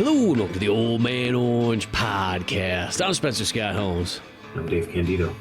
Hello and welcome to the Old Man Orange podcast. I'm Spencer Scott Holmes. I'm Dave Candido.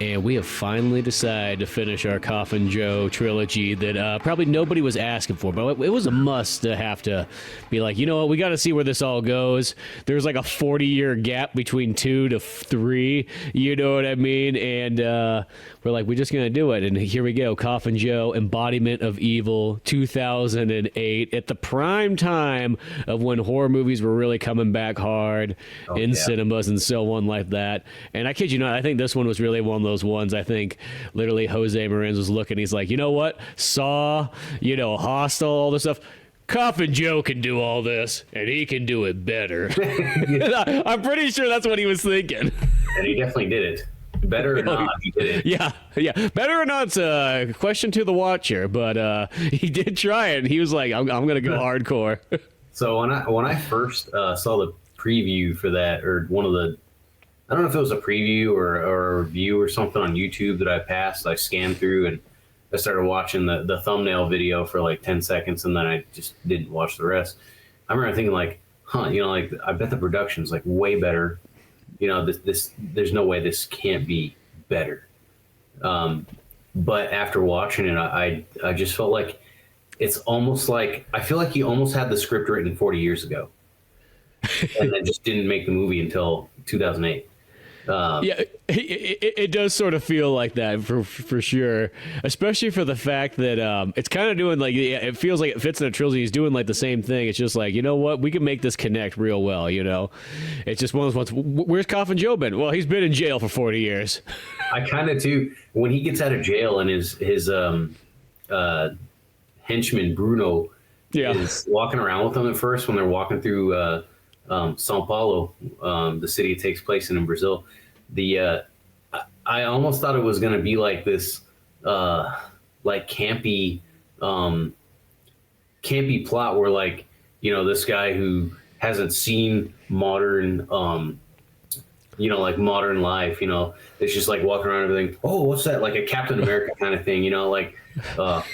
And we have finally decided to finish our Coffin Joe trilogy that probably nobody was asking for, but it was a must to have to be like, you know what, we got to see where this all goes. There's like a 40-year gap between 2 to 3, you know what I mean? And we're like, we're just going to do it. And here we go, Coffin Joe, Embodiment of Evil, 2008, at the prime time of when horror movies were really coming back hard in cinemas and so on like that. And I kid you not, I think this one was really one of those ones. I think literally Jose Marins was looking, he's like, you know what, Saw, you know, Hostel, all this stuff, Coffin Joe can do all this and he can do it better. I'm pretty sure that's what he was thinking, and he definitely did it. Better or not, he did it. Yeah. Better or not's a question to the watcher, but he did try it and he was like, I'm gonna go hardcore. So when I first saw the preview for that, or one of the, I don't know if it was a preview or a review or something on YouTube that I scanned through, and I started watching the thumbnail video for like 10 seconds, and then I just didn't watch the rest. I remember thinking like, you know, like, I bet the production's like way better. You know, this there's no way this can't be better. But after watching it, I just felt like it's almost like, I feel like he almost had the script written 40 years ago and then just didn't make the movie until 2008. It does sort of feel like that for sure, especially for the fact that it's kind of doing like, it feels like it fits in a trilogy. He's doing like the same thing. It's just like, you know what, we can make this connect real well, you know. It's just one of those ones. Where's Coffin Joe been? Well, he's been in jail for 40 years. I kind of too, when he gets out of jail and his henchman Bruno is walking around with him at first when they're walking through Sao Paulo, the city it takes place in Brazil. I almost thought it was going to be like this, like campy plot where, like, you know, this guy who hasn't seen modern, you know, like modern life, you know, it's just like walking around and everything. Oh, what's that? Like a Captain America kind of thing, you know, like, what,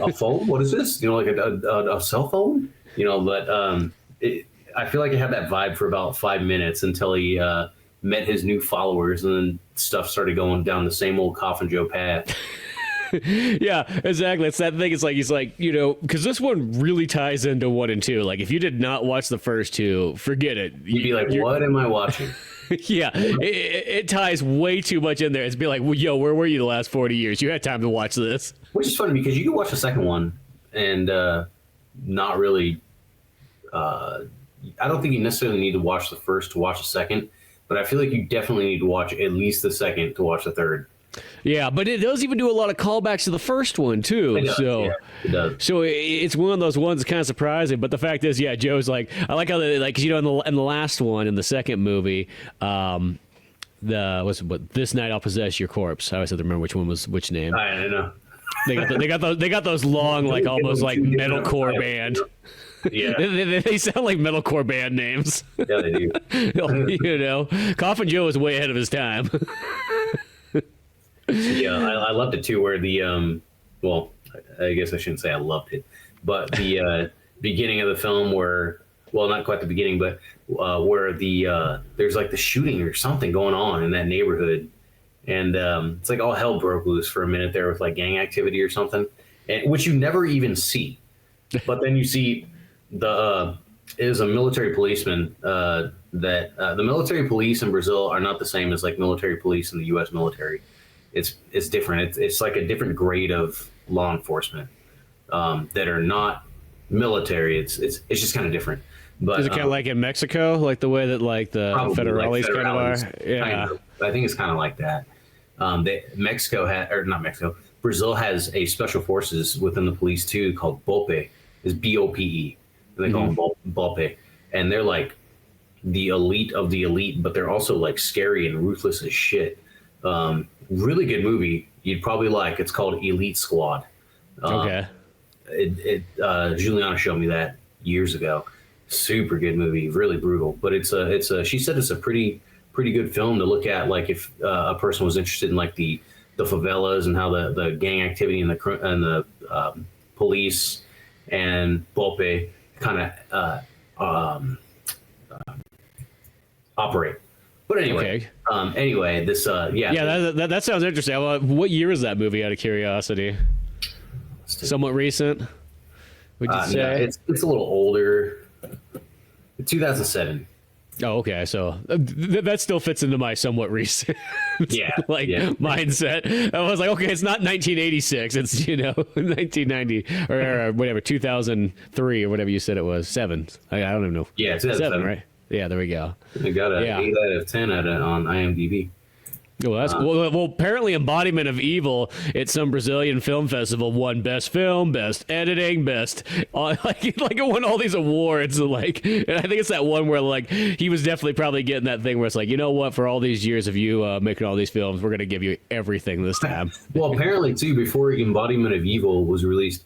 a phone? What is this? You know, like a cell phone, you know, but, I feel like it had that vibe for about 5 minutes until he met his new followers, and then stuff started going down the same old Coffin Joe path. Yeah, exactly. It's that thing. It's like, he's like, you know, because this one really ties into 1 and 2. Like, if you did not watch the first 2, forget it. You'd be like, what am I watching? Yeah, it ties way too much in there. It's be like, well, yo, where were you the last 40 years? You had time to watch this. Which is funny because you can watch the second one and not really... I don't think you necessarily need to watch the first to watch the second, but I feel like you definitely need to watch at least the second to watch the third. Yeah, but it does even do a lot of callbacks to the first one too. It does. So it's one of those ones that's kind of surprising. But the fact is, yeah, Joe's like, I like how they, like, 'cause, you know, in the last one, in the second movie, This Night I'll Possess Your Corpse. I always have to remember which one was which name. I don't know. They got those long, like, almost like metalcore band. Yeah, they sound like metalcore band names. Yeah, they do. You know, Coffin Joe is way ahead of his time. Yeah, I loved it too. Where the well, I guess I shouldn't say I loved it, but the beginning of the film, where, well, not quite the beginning, but where there's like the shooting or something going on in that neighborhood, and it's like all hell broke loose for a minute there with like gang activity or something, and which you never even see, but then you see. Is a military policeman that the military police in Brazil are not the same as like military police in the U.S. military. It's different. It's like a different grade of law enforcement that are not military. It's just kind of different. But is it kind of like in Mexico, like the way that like the federales kind of are? Yeah, kind of. I think it's kind of like that. Brazil has a special forces within the police too called BOPE. Is BOPE. And they call them BOPE. And they're like the elite of the elite, but they're also like scary and ruthless as shit. Really good movie you'd probably like. It's called Elite Squad. Okay. Juliana showed me that years ago. Super good movie, really brutal. But she said it's a pretty good film to look at. Like if a person was interested in like the favelas and how the gang activity and the police and BOPE kind of operate. But anyway, anyway, this that sounds interesting. What year is that movie? Out of curiosity, somewhat recent. Would you say? No, it's a little older. 2007. Oh, okay. So that still fits into my somewhat recent mindset. I was like, okay, it's not 1986. It's 1990 or whatever, 2003 or whatever you said it was. 7. I don't even know. Yeah, 2007, right? Yeah, there we go. We got a 8 out of 10 on IMDb. Well, that's well. Apparently, Embodiment of Evil at some Brazilian film festival won best film, best editing, best like it won all these awards. And I think it's that one where he was definitely probably getting that thing where it's like, you know what, for all these years of you making all these films, we're gonna give you everything this time. Well, apparently too, before Embodiment of Evil was released,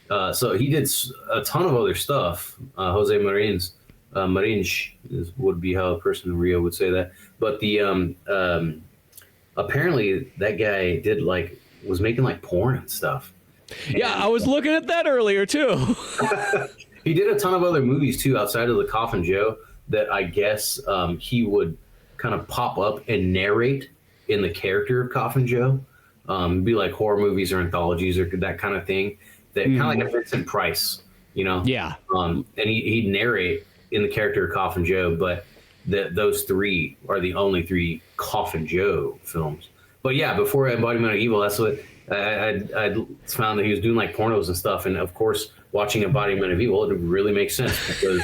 so he did a ton of other stuff. Jose Marins, would be how a person in Rio would say that, but the apparently that guy was making porn and stuff. Yeah, I was looking at that earlier too. He did a ton of other movies too outside of the Coffin Joe that I guess he would kind of pop up and narrate in the character of Coffin Joe. Be like horror movies or anthologies or that kind of thing. That kind of like a Vincent Price, Yeah. And he'd narrate in the character of Coffin Joe, but those 3 are the only 3 Coffin Joe films. But yeah, before Embodiment of Evil, that's what I found, that he was doing pornos and stuff. And of course, watching Embodiment of Evil, it really makes sense because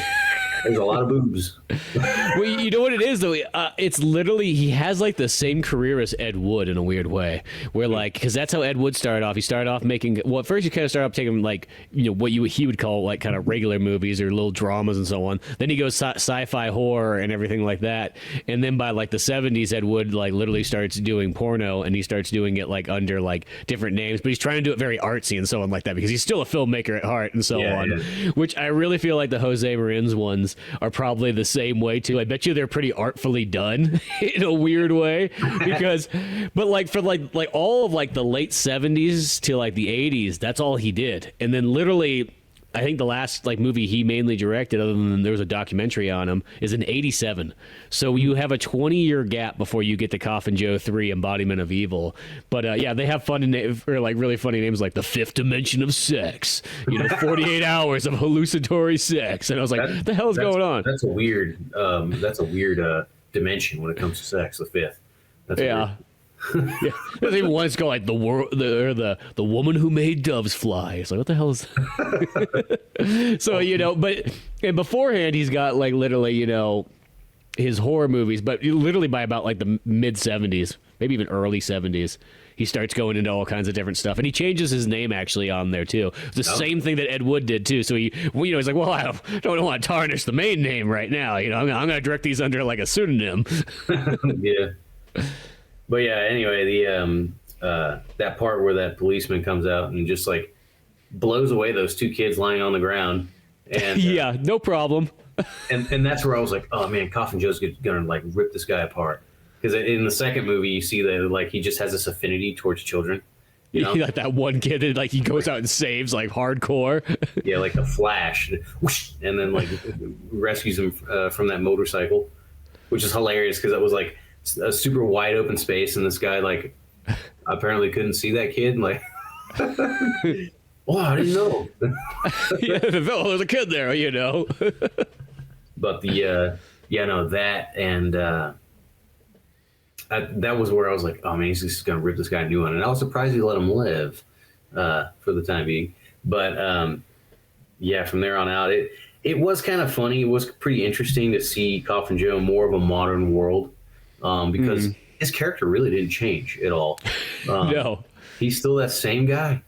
there's a lot of boobs. Well, you know what it is though? It's literally, he has the same career as Ed Wood in a weird way, where because that's how Ed Wood started off. He started off making, well, at first he kind of started off taking what he would call kind of regular movies or little dramas and so on. Then he goes sci-fi horror and everything like that. And then by the 70s, Ed Wood literally starts doing porno, and he starts doing it under different names, but he's trying to do it very artsy and so on like that, because he's still a filmmaker at heart and so on. Yeah. Which I really feel like the Jose Marins ones are probably the same way too. I bet you they're pretty artfully done in a weird way, because for all of the late 70s to the 80s, that's all he did. And then literally I think the last movie he mainly directed, other than there was a documentary on him, is in '87. So you have a 20-year gap before you get to Coffin Joe 3, Embodiment of Evil. But yeah, they have fun really funny names like The Fifth Dimension of Sex, 48 hours of hallucinatory sex. And I was like, what the hell is going on? That's a weird dimension when it comes to sex, the fifth. That's yeah. Yeah. There's even one it's called the woman who made doves fly. It's like, what the hell is that? So, but and beforehand he's got literally, his horror movies, but literally by about the mid 70s, maybe even early 70s, he starts going into all kinds of different stuff, and he changes his name actually on there too. It's the same thing that Ed Wood did too. So he's like, well, I don't want to tarnish the main name right now. I'm going to direct these under a pseudonym. Yeah. But yeah, anyway, the that part where that policeman comes out and just blows away those 2 kids lying on the ground, and yeah, no problem. and that's where I was like, oh man, Coffin Joe's gonna rip this guy apart, because in the second movie you see that he just has this affinity towards children. Like that one kid that he goes out and saves hardcore. Yeah, like a Flash, whoosh, and then rescues him from that motorcycle, which is hilarious because it was a super wide open space, and this guy apparently couldn't see that kid. Oh, I didn't know. Yeah, there's a kid there, But that and that was where I was like, oh man, he's just gonna rip this guy a new one, and I was surprised he let him live for the time being. But yeah, from there on out, it was kind of funny. It was pretty interesting to see Coffin Joe more of a modern world. Because his character really didn't change at all. No, he's still that same guy,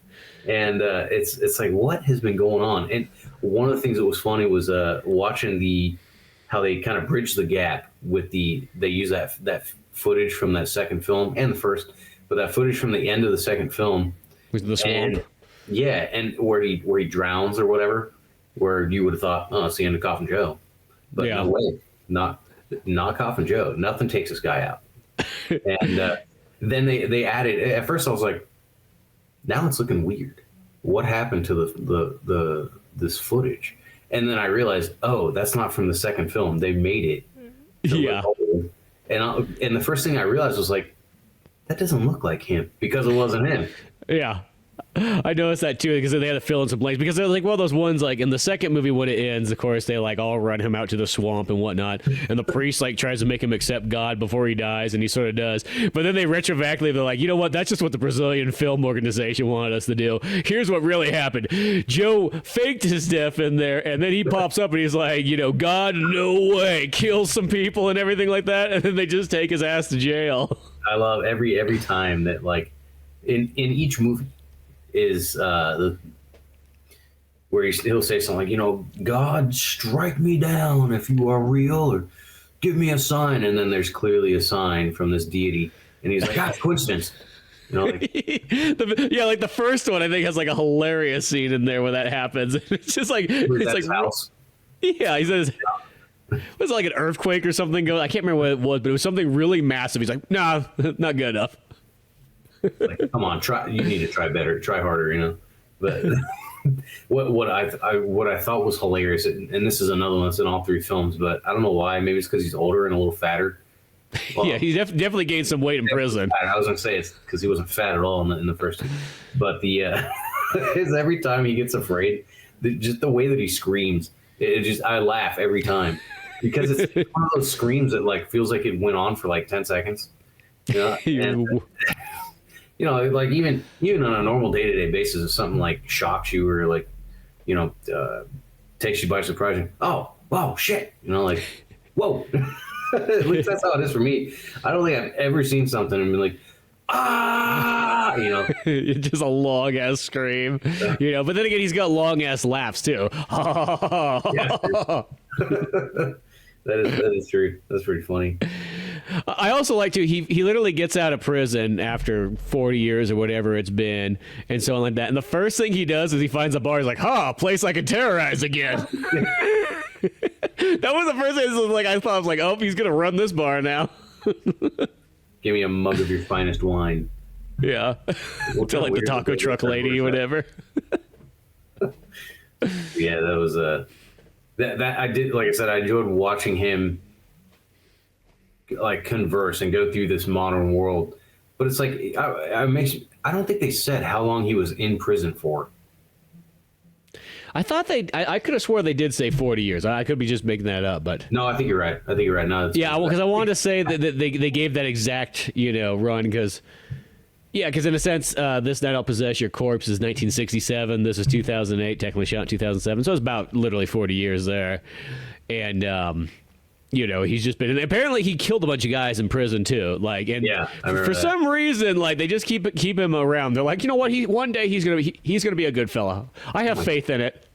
and it's what has been going on. And one of the things that was funny was watching how they kind of bridge the gap with they use that footage from that second film and the first, but that footage from the end of the second film with the swamp. And where he drowns or whatever, where you would have thought, oh, it's the end of Coffin Joe, but no way, not Coffin Joe. Nothing takes this guy out. And then they added. At first, I was like, "Now it's looking weird. What happened to this footage?" And then I realized, oh, that's not from the second film. They made it. Yeah. And the first thing I realized was like, that doesn't look like him because it wasn't him. Yeah. I noticed that too because they had to fill in some blanks because they're like one of those ones like in the second movie when it ends, of course they like all run him out to the swamp and whatnot, and the priest like tries to make him accept God before he dies, and he sort of does. But then they retroactively they're like, you know what? That's just what the Brazilian film organization wanted us to do. Here's what really happened: Joe faked his death in there, and then he pops up and he's like, you know, God, no way, kills some people and everything like that, and then they just take his ass to jail. I love every time that like in each movie. Is where he'll say something like, you know, God, strike me down if you are real, or give me a sign, and then there's clearly a sign from this deity, and he's like, coincidence, you know, like, like the first one I think has like a hilarious scene in there where that happens. It's just like it's like house. Yeah, he says. Was it like an earthquake or something? I can't remember what it was, but it was something really massive. He's like, nah, not good enough. Like, come on, try. You need to try better, try harder, you know. But what I thought was hilarious, and this is another one that's in all three films, but I don't know why. Maybe it's because he's older and a little fatter. Well, yeah, he definitely gained some weight in prison. I was gonna say it's because he wasn't fat at all in the first two, but the is every time he gets afraid, just the way that he screams, I laugh every time because it's one of those screams that like feels like it went on for like 10 seconds. You know? And, you know, like even on a normal day-to-day basis, if something like shocks you or like, you know, takes you by surprise, and, oh, wow, shit, you know, like, whoa. At least that's how it is for me. I don't think I've ever seen something and been like, ah, you know. It's just a long ass scream, you know. But then again, he's got long ass laughs too. Yeah, that is true. That's pretty funny. I also like to he literally gets out of prison after 40 years or whatever it's been and so on like that, and the first thing he does is he finds a bar. He's like, a place I can terrorize again. That was the first thing. Like I thought, I was like, oh, he's gonna run this bar now. Give me a mug of your finest wine. Yeah. To like the taco truck lady or whatever. Yeah, that was that I did, like I said, I enjoyed watching him like converse and go through this modern world, but it's like I don't think they said how long he was in prison for. I thought I could have swore they did say 40 years. I could be just making that up, but no, I think you're right. No, yeah, well, because I wanted to say that they gave that exact run because in a sense, This Night I'll Possess Your Corpse is 1967. This is 2008, technically shot in 2007, so it's about literally 40 years there, and he's just been. And apparently, he killed a bunch of guys in prison too. Like, and yeah, for some reason, like they just keep him around. They're like, you know what? One day he's gonna be a good fella. I have faith in it.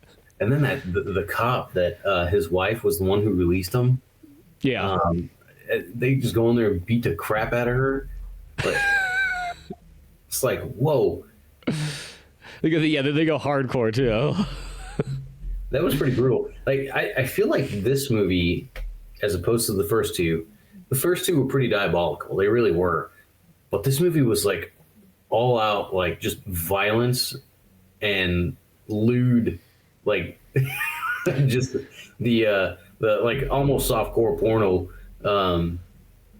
And then the cop that his wife was the one who released him. Yeah, they just go in there and beat the crap out of her. But it's like, whoa. They go hardcore too. That was pretty brutal. Like I feel like this movie, as opposed to the first two were pretty diabolical. They really were. But this movie was like all out, like just violence and lewd, like just the like almost softcore porno.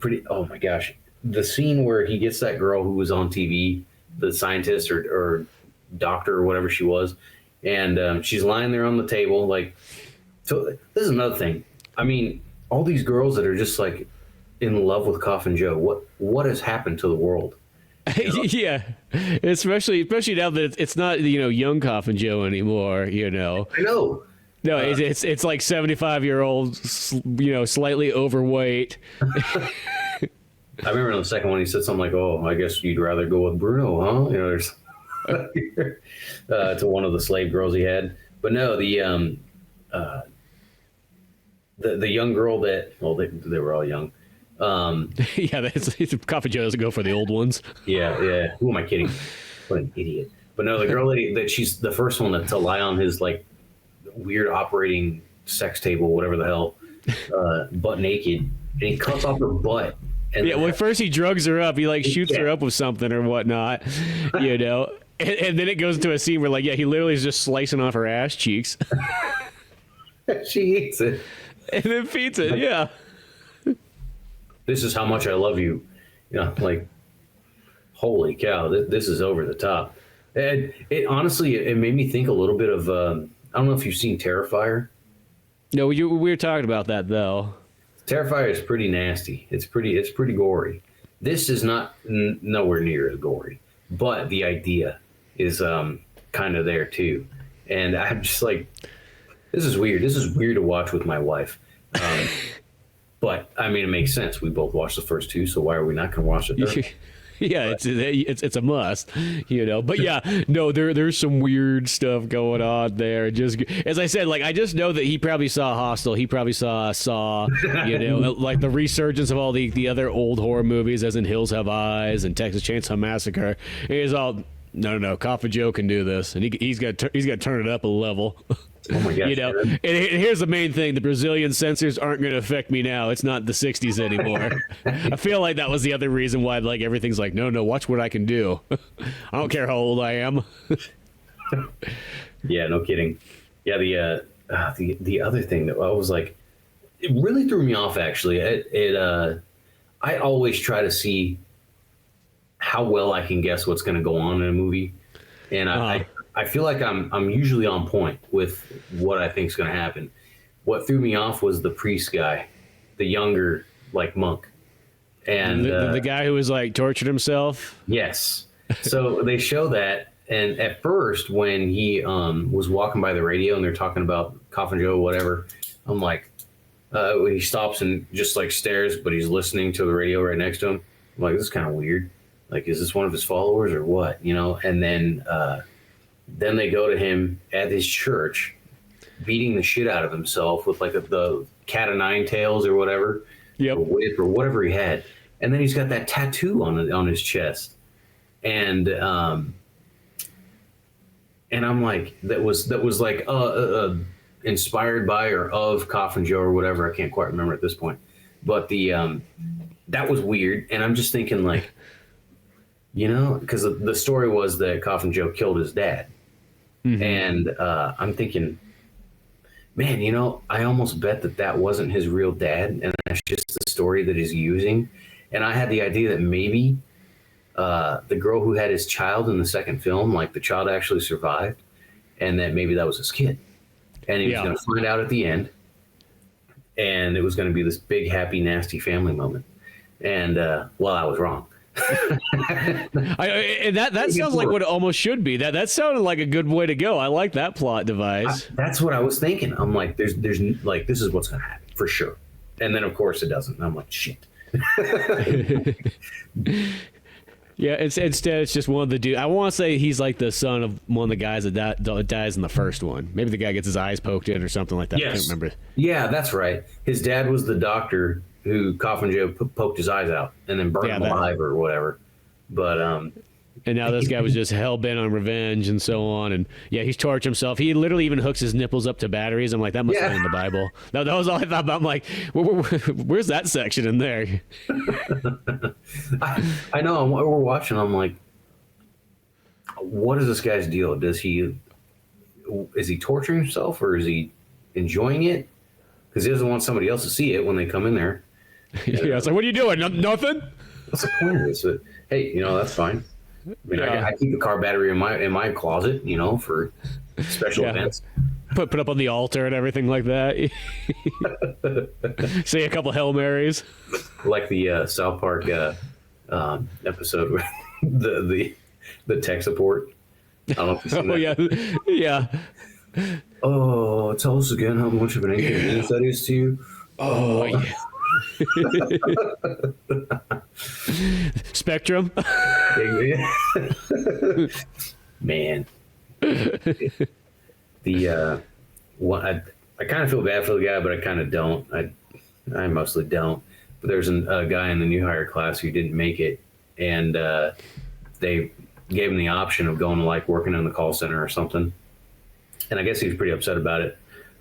Pretty. Oh my gosh, the scene where he gets that girl who was on TV, the scientist or doctor or whatever she was, and she's lying there on the table. Like, so this is another thing. I mean, all these girls that are just like in love with Coffin Joe. What has happened to the world? You know? Yeah, especially now that it's not young Coffin Joe anymore. I know. No, it's like 75-year-old, slightly overweight. I remember in the second one he said something like, "Oh, I guess you'd rather go with Bruno, huh?" There's to one of the slave girls he had. But no, the young girl that they were all young. Yeah, Coffin Joe doesn't go for the old ones. Yeah. Who am I kidding? What an idiot. But no, the girl that she's the first one to lie on his like weird operating sex table, whatever the hell, butt naked, and he cuts off her butt. And yeah, well, first he drugs her up. He like shoots her up with something or whatnot, and then it goes into a scene where he literally is just slicing off her ass cheeks. She eats it. And then feeds it, yeah. this is how much I love you. You know, like, holy cow, this is over the top. And it honestly, it made me think a little bit of, I don't know if you've seen Terrifier. No, we were talking about that though. Terrifier is pretty nasty. It's pretty gory. This is not nowhere near as gory, but the idea is kind of there too. And I'm just like, this is weird. This is weird to watch with my wife. But I mean, it makes sense. We both watched the first two, so why are we not going to watch the third? Yeah, it's a must, you know. But yeah, no, there's some weird stuff going on there. Just as I said, like I just know that he probably saw Hostel, he probably saw Saw, you know, like the resurgence of all the other old horror movies, as in Hills Have Eyes and Texas Chainsaw Massacre. He's all no, Coffin Joe can do this, and he's got to turn it up a level. Oh my gosh, you know, and here's the main thing: the Brazilian censors aren't going to affect me now. It's not the '60s anymore. I feel like that was the other reason why, like, everything's like, no, watch what I can do. I don't care how old I am. Yeah, no kidding. Yeah, the other thing that I was like, it really threw me off. Actually, I always try to see how well I can guess what's going to go on in a movie, and I feel like I'm usually on point with what I think is going to happen. What threw me off was the priest guy, the younger like monk, and the guy who was like tortured himself. Yes. So they show that, and at first when he was walking by the radio and they're talking about Coffin Joe, whatever, I'm like, when he stops and just like stares, but he's listening to the radio right next to him. I'm like, this is kind of weird. Like, is this one of his followers or what? You know? And then they go to him at his church, beating the shit out of himself with like the cat o' nine tails or whatever, yep, or whip or whatever he had, and then he's got that tattoo on his chest, and I'm like, that was like inspired by or of Coffin Joe or whatever. I can't quite remember at this point, but that was weird, and I'm just thinking like, you know, because the story was that Coffin Joe killed his dad. Mm-hmm. And I'm thinking, man, you know, I almost bet that wasn't his real dad, and that's just the story that he's using. And I had the idea that maybe the girl who had his child in the second film, like the child actually survived, and that maybe that was his kid. And he was going to find out at the end, and it was going to be this big, happy, nasty family moment. And, well, I was wrong. And that sounds like what it almost should be. That sounded like a good way to go. I like that plot device. That's what I was thinking. I'm like, there's like, this is what's going to happen for sure. And then of course it doesn't. And I'm like, shit. Yeah, instead it's just one of the dudes. I want to say he's like the son of one of the guys that dies in the first one. Maybe the guy gets his eyes poked in or something like that. Yes. I can't remember. Yeah, that's right. His dad was the doctor who Coffin Joe poked his eyes out and then burned him alive or whatever. But and now this guy was just hell bent on revenge and so on. And yeah, he's tortured himself. He literally even hooks his nipples up to batteries. I'm like, that must have been in the Bible. That was all I thought about. I'm like, where's that section in there? I know. We're watching. I'm like, what is this guy's deal? Is he torturing himself or is he enjoying it? Because he doesn't want somebody else to see it when they come in there. Yeah, it's like, what are you doing? Nothing. What's the point of this? But, hey, you know, that's fine. I mean, I keep a car battery in my closet, you know, for special events. Put up on the altar and everything like that. Say a couple Hail Marys. Like the South Park episode where the tech support. I don't know if you've seen that. Yeah. Oh, tell us again how much of an inconvenience that is to you. Oh, yeah. Spectrum. Man. I kind of feel bad for the guy, but I kind of don't. I mostly don't. But there's a guy in the new hire class who didn't make it, and they gave him the option of going to like working in the call center or something. And I guess he was pretty upset about it.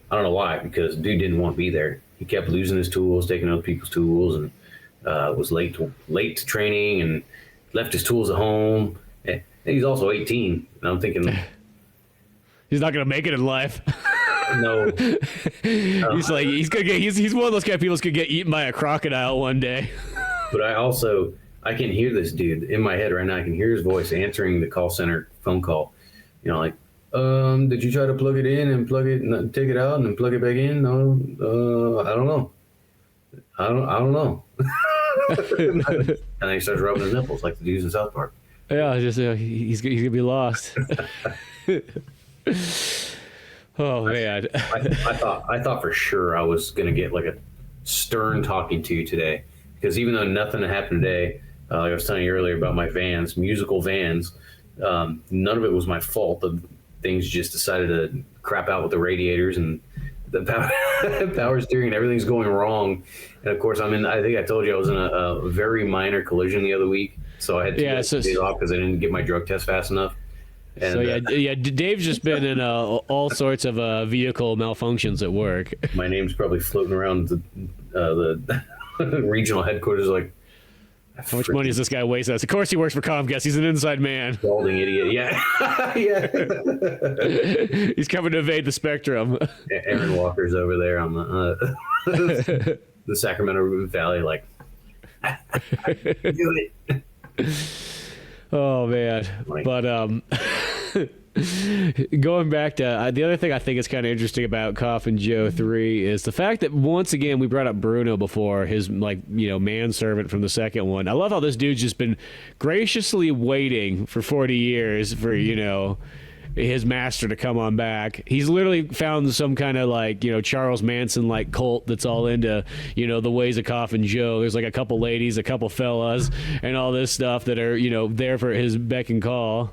I don't know why, because dude didn't want to be there. He kept losing his tools, taking other people's tools, and was late to training and left his tools at home. And he's also 18. And I'm thinking, he's not going to make it in life. No. He's one of those kind of people that's going to get eaten by a crocodile one day. But I can hear this dude in my head right now. I can hear his voice answering the call center phone call. You know, like, did you try to plug it in and take it out and then plug it back in? No, I don't know. I don't know. And then he starts rubbing his nipples like the dudes in South Park. Yeah, just he's gonna be lost. Oh man. I thought for sure I was gonna get like a stern talking to today, because even though nothing had happened today, like I was telling you earlier about my vans, musical vans, none of it was my fault. The things just decided to crap out with the radiators and the power steering, and everything's going wrong. And of course, I think I told you I was in a very minor collision the other week, so I had to get off because I didn't get my drug test fast enough. And, so Dave's just been in all sorts of vehicle malfunctions at work. My name's probably floating around the regional headquarters like, how much money does this guy waste us? Of course he works for Comcast. He's an inside man. Balding idiot. Yeah. Yeah. He's coming to evade the spectrum. Aaron Walker's over there on the Sacramento Valley, like, do it. Oh man. But going back to the other thing I think is kind of interesting about Coffin Joe 3 is the fact that, once again, we brought up Bruno before, his manservant from the second one. I love how this dude's just been graciously waiting for 40 years for his master to come on back. He's literally found some kind of Charles Manson like cult that's all into the ways of Coffin Joe. There's like a couple ladies, a couple fellas, and all this stuff that are there for his beck and call.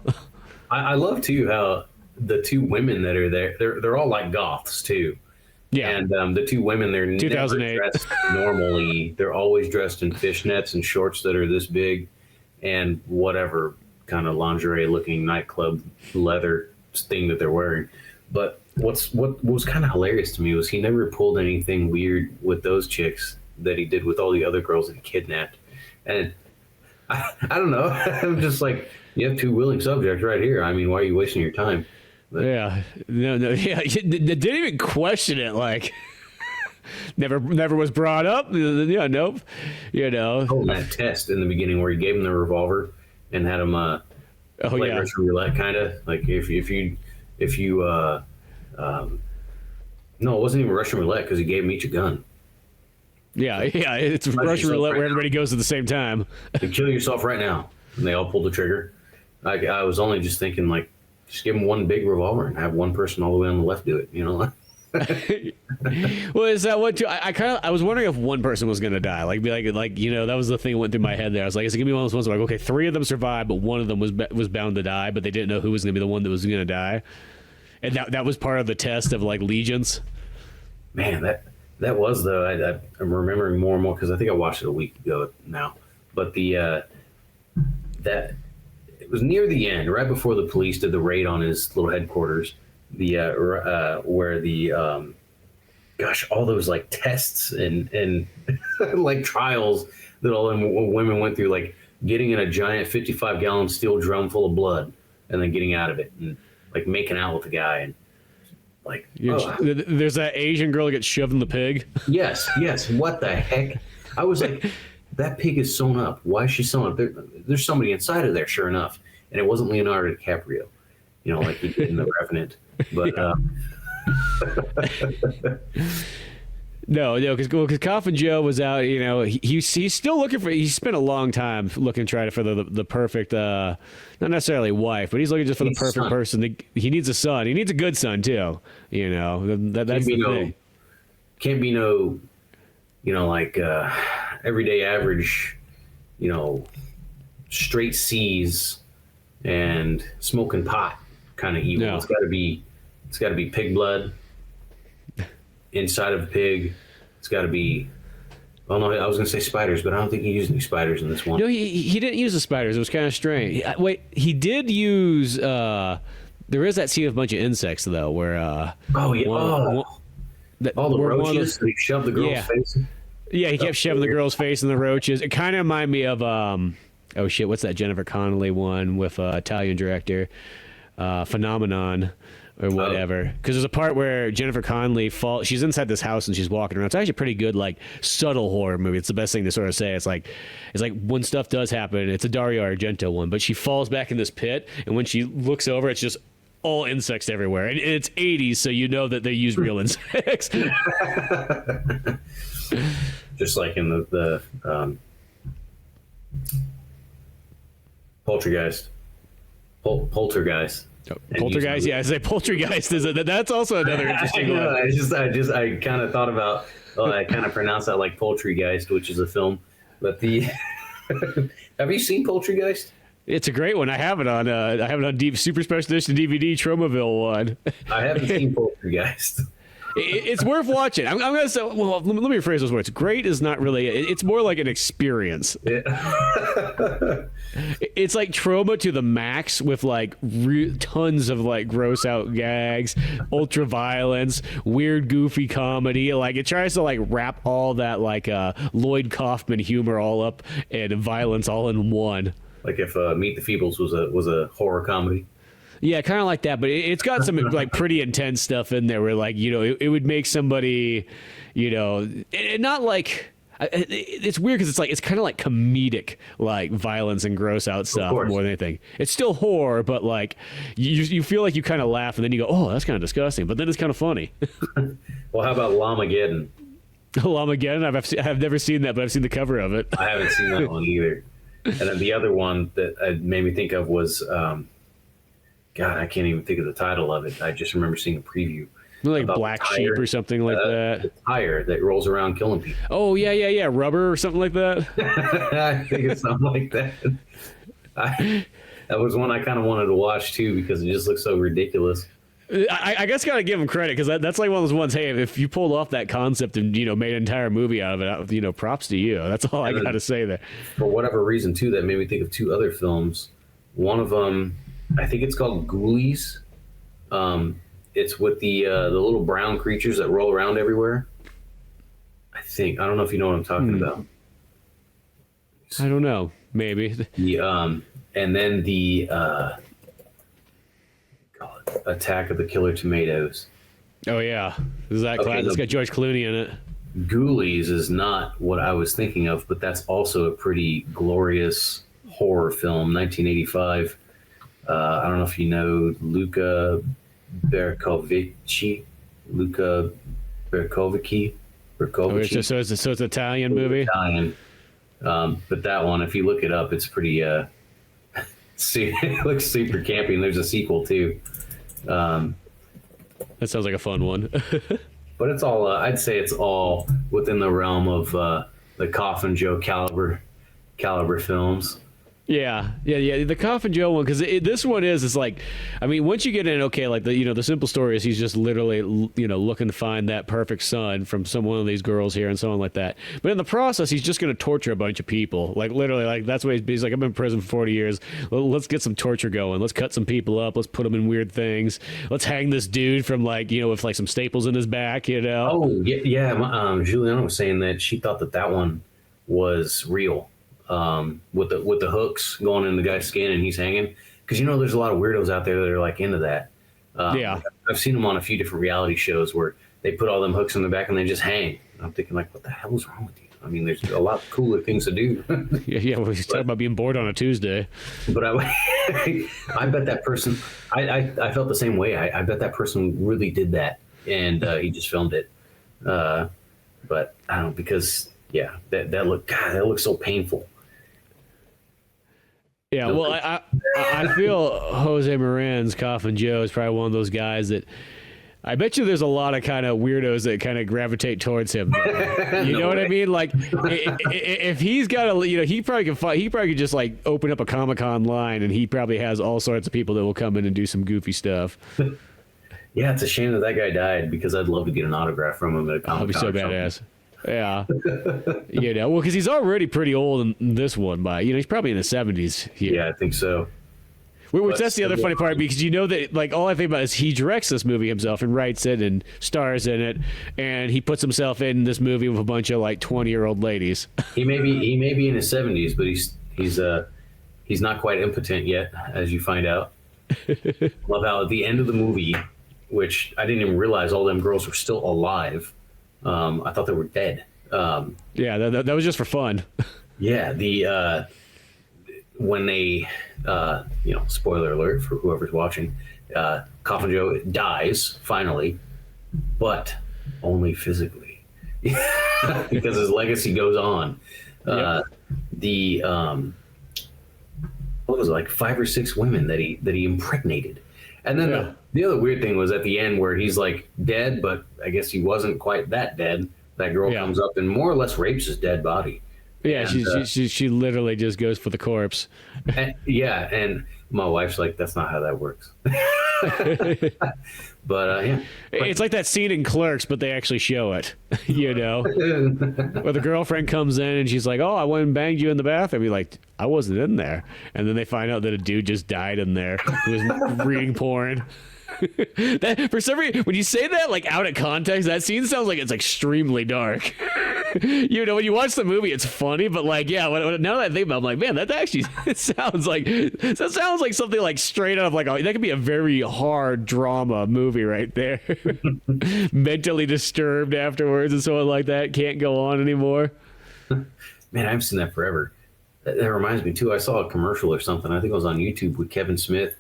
I love too how the two women that are there, they're all like goths too. Yeah, and the two women, they're never dressed normally. They're always dressed in fishnets and shorts that are this big, and whatever kind of lingerie-looking nightclub leather thing that they're wearing. But what was kind of hilarious to me was he never pulled anything weird with those chicks that he did with all the other girls that he kidnapped. And I don't know. I'm just like, you have two willing subjects right here. I mean, why are you wasting your time? But, yeah, no, yeah. Didn't even question it. Like, never was brought up. Yeah, nope. Oh, that test in the beginning where he gave him the revolver and had him play Russian roulette, kind of like if you no, it wasn't even Russian roulette because he gave him each a gun. Yeah, it's Russian roulette where everybody goes at the same time. You kill yourself right now, and they all pulled the trigger. I was only just thinking, like, just give him one big revolver and have one person all the way on the left do it. Well, is that what? I was wondering if one person was gonna die. That was the thing that went through my head there. I was like, is it gonna be one of those ones where, like, okay, 3 of them survived, but one of them was bound to die, but they didn't know who was gonna be the one that was gonna die, and that was part of the test of like allegiance. Man, that was though. I'm remembering more and more because I think I watched it a week ago now. But that it was near the end, right before the police did the raid on his little headquarters. Where the all those like tests and like trials that all them women went through, like getting in a giant 55-gallon steel drum full of blood and then getting out of it and like making out with the guy and like there's that Asian girl that gets shoved in the pig. Yes, what the heck? I was like, that pig is sewn up. Why is she sewn up? There's somebody inside of there, sure enough, and it wasn't Leonardo DiCaprio, like he did in The Revenant. But no, because Coffin Joe was out. He's still looking for. He spent a long time looking, trying for the perfect, not necessarily wife, but he's looking just for the perfect person. He needs a son. He needs a good son too. That's the thing. Can't be no, like everyday average, straight C's and smoking pot kind of evil. No. It's got to be pig blood inside of a pig. It's got to be. Well, no, I was going to say spiders, but I don't think he used any spiders in this one. No, he didn't use the spiders. It was kind of strange. Wait, he did use. There is that scene of a bunch of insects though, where. All the roaches. He shoved the girl's face. Yeah, he kept shoving the girl's face in the roaches. It kind of reminded me of. Oh shit! What's that Jennifer Connelly one with Italian director? Phenomenon. or whatever. Because there's a part where Jennifer Connelly falls. She's inside this house and she's walking around. It's actually a pretty good, like, subtle horror movie. It's the best thing to sort of say. It's like when stuff does happen. It's a Dario Argento one, but she falls back in this pit, and when she looks over, it's just all insects everywhere. And it's 80s, so you know that they use real insects. Just like in the Poltergeist. Poltergeist. Poltergeist, yeah, I say Poltergeist that's also another interesting one. I kind of thought about, I kind of pronounced that like Poultrygeist, which is a film. But have you seen Poultrygeist? It's a great one. I have it on deep Super Special Edition DVD Tromaville one. I haven't seen Poultrygeist. It's worth watching. I'm going to say, well, let me rephrase those words. Great is not really, it's more like an experience. Yeah. It's like trauma to the max with like tons of like gross out gags, ultra violence, weird, goofy comedy. Like it tries to like wrap all that like Lloyd Kaufman humor all up and violence all in one. Like if Meet the Feebles was a horror comedy. Yeah, kind of like that, but it's got some like pretty intense stuff in there where like, you know, it would make somebody, you know, not like, it's weird because it's kind of like comedic, like violence and gross out stuff more than anything. It's still horror, but like you feel like you kind of laugh and then you go, oh, that's kind of disgusting, but then it's kind of funny. Well, how about Lamageddon? Lamageddon? I've never seen that, but I've seen the cover of it. I haven't seen that one either. And then the other one that made me think of was, God, I can't even think of the title of it. I just remember seeing a preview. Like Black Sheep or something like that. The tire that rolls around killing people. Oh, yeah. Rubber or something like that. I think it's something like that. That was one I kind of wanted to watch, too, because it just looks so ridiculous. I guess gotta give him credit because that's like one of those ones. Hey, if you pulled off that concept and made an entire movie out of it, props to you. That's all I gotta say there. For whatever reason, too, that made me think of two other films. One of them, I think it's called Ghoulies. It's with the little brown creatures that roll around everywhere. I don't know if you know what I'm talking about. I don't know. Maybe. And then the Attack of the Killer Tomatoes. Oh yeah, is that class? It's got George Clooney in it. Ghoulies is not what I was thinking of, but that's also a pretty glorious horror film, 1985. I don't know if you know Luca Bercovici. Oh, so it's an Italian movie. Italian, but that one, if you look it up, it's pretty. See, it looks super campy, and there's a sequel too. That sounds like a fun one. But it's all. I'd say it's all within the realm of the Coffin Joe caliber films. Yeah. The Coffin Joe one, because this one is like, I mean, once you get in, okay, like the simple story is he's just literally looking to find that perfect son from one of these girls here and so on like that. But in the process, he's just going to torture a bunch of people, like literally, like that's what he's like. I've been in prison for 40 years. Let's get some torture going. Let's cut some people up. Let's put them in weird things. Let's hang this dude from with like some staples in his back. Oh yeah. Juliana was saying that she thought that one was real. With the hooks going in the guy's skin and he's hanging, because there's a lot of weirdos out there that are like into that. Yeah, I've seen them on a few different reality shows where they put all them hooks in the back and they just hang. I'm thinking like, what the hell is wrong with you? I mean, there's a lot cooler things to do. yeah. Well, he's talking about being bored on a Tuesday. But I bet that person. I felt the same way. I bet that person really did that, and he just filmed it. But I don't know, because that looks so painful. Yeah, well, I feel Jose Marins, Coffin Joe, is probably one of those guys that I bet you there's a lot of kind of weirdos that kind of gravitate towards him. You know what I mean? Like, if he's got he probably could just like open up a Comic-Con line, and he probably has all sorts of people that will come in and do some goofy stuff. Yeah, it's a shame that guy died, because I'd love to get an autograph from him at a Comic-Con. That'd be so badass. Yeah. Well, because he's already pretty old in this one, he's probably in the 70s here. Yeah, I think so. Which that's the other funny part, because that like all I think about is he directs this movie himself and writes it and stars in it, and he puts himself in this movie with a bunch of like 20-year-old ladies. He may be in his 70s, but he's not quite impotent yet, as you find out. Love how at the end of the movie which I didn't even realize all them girls were still alive. I thought they were dead. Yeah, that was just for fun. Yeah, when they, spoiler alert for whoever's watching, Coffin Joe dies finally, but only physically, because his legacy goes on. Yep. What was it, like 5 or 6 women that he impregnated, and then the other weird thing was at the end where he's like dead, but I guess he wasn't quite that dead. That girl comes up and more or less rapes his dead body. Yeah, and, she literally just goes for the corpse. And my wife's like, that's not how that works. But yeah, it's like that scene in Clerks, but they actually show it. Where the girlfriend comes in and she's like, "Oh, I went and banged you in the bathroom." You're like, "I wasn't in there," and then they find out that a dude just died in there who was reading porn. That, for some reason, when you say that like out of context, that scene sounds like it's extremely dark. When you watch the movie, it's funny, but like, yeah, now that I think about it, I'm like, man, that actually sounds like something like straight out of like that could be a very hard drama movie right there. Mentally disturbed afterwards and so on like that, can't go on anymore. Man, I haven't seen that forever. That reminds me too. I saw a commercial or something. I think it was on YouTube with Kevin Smith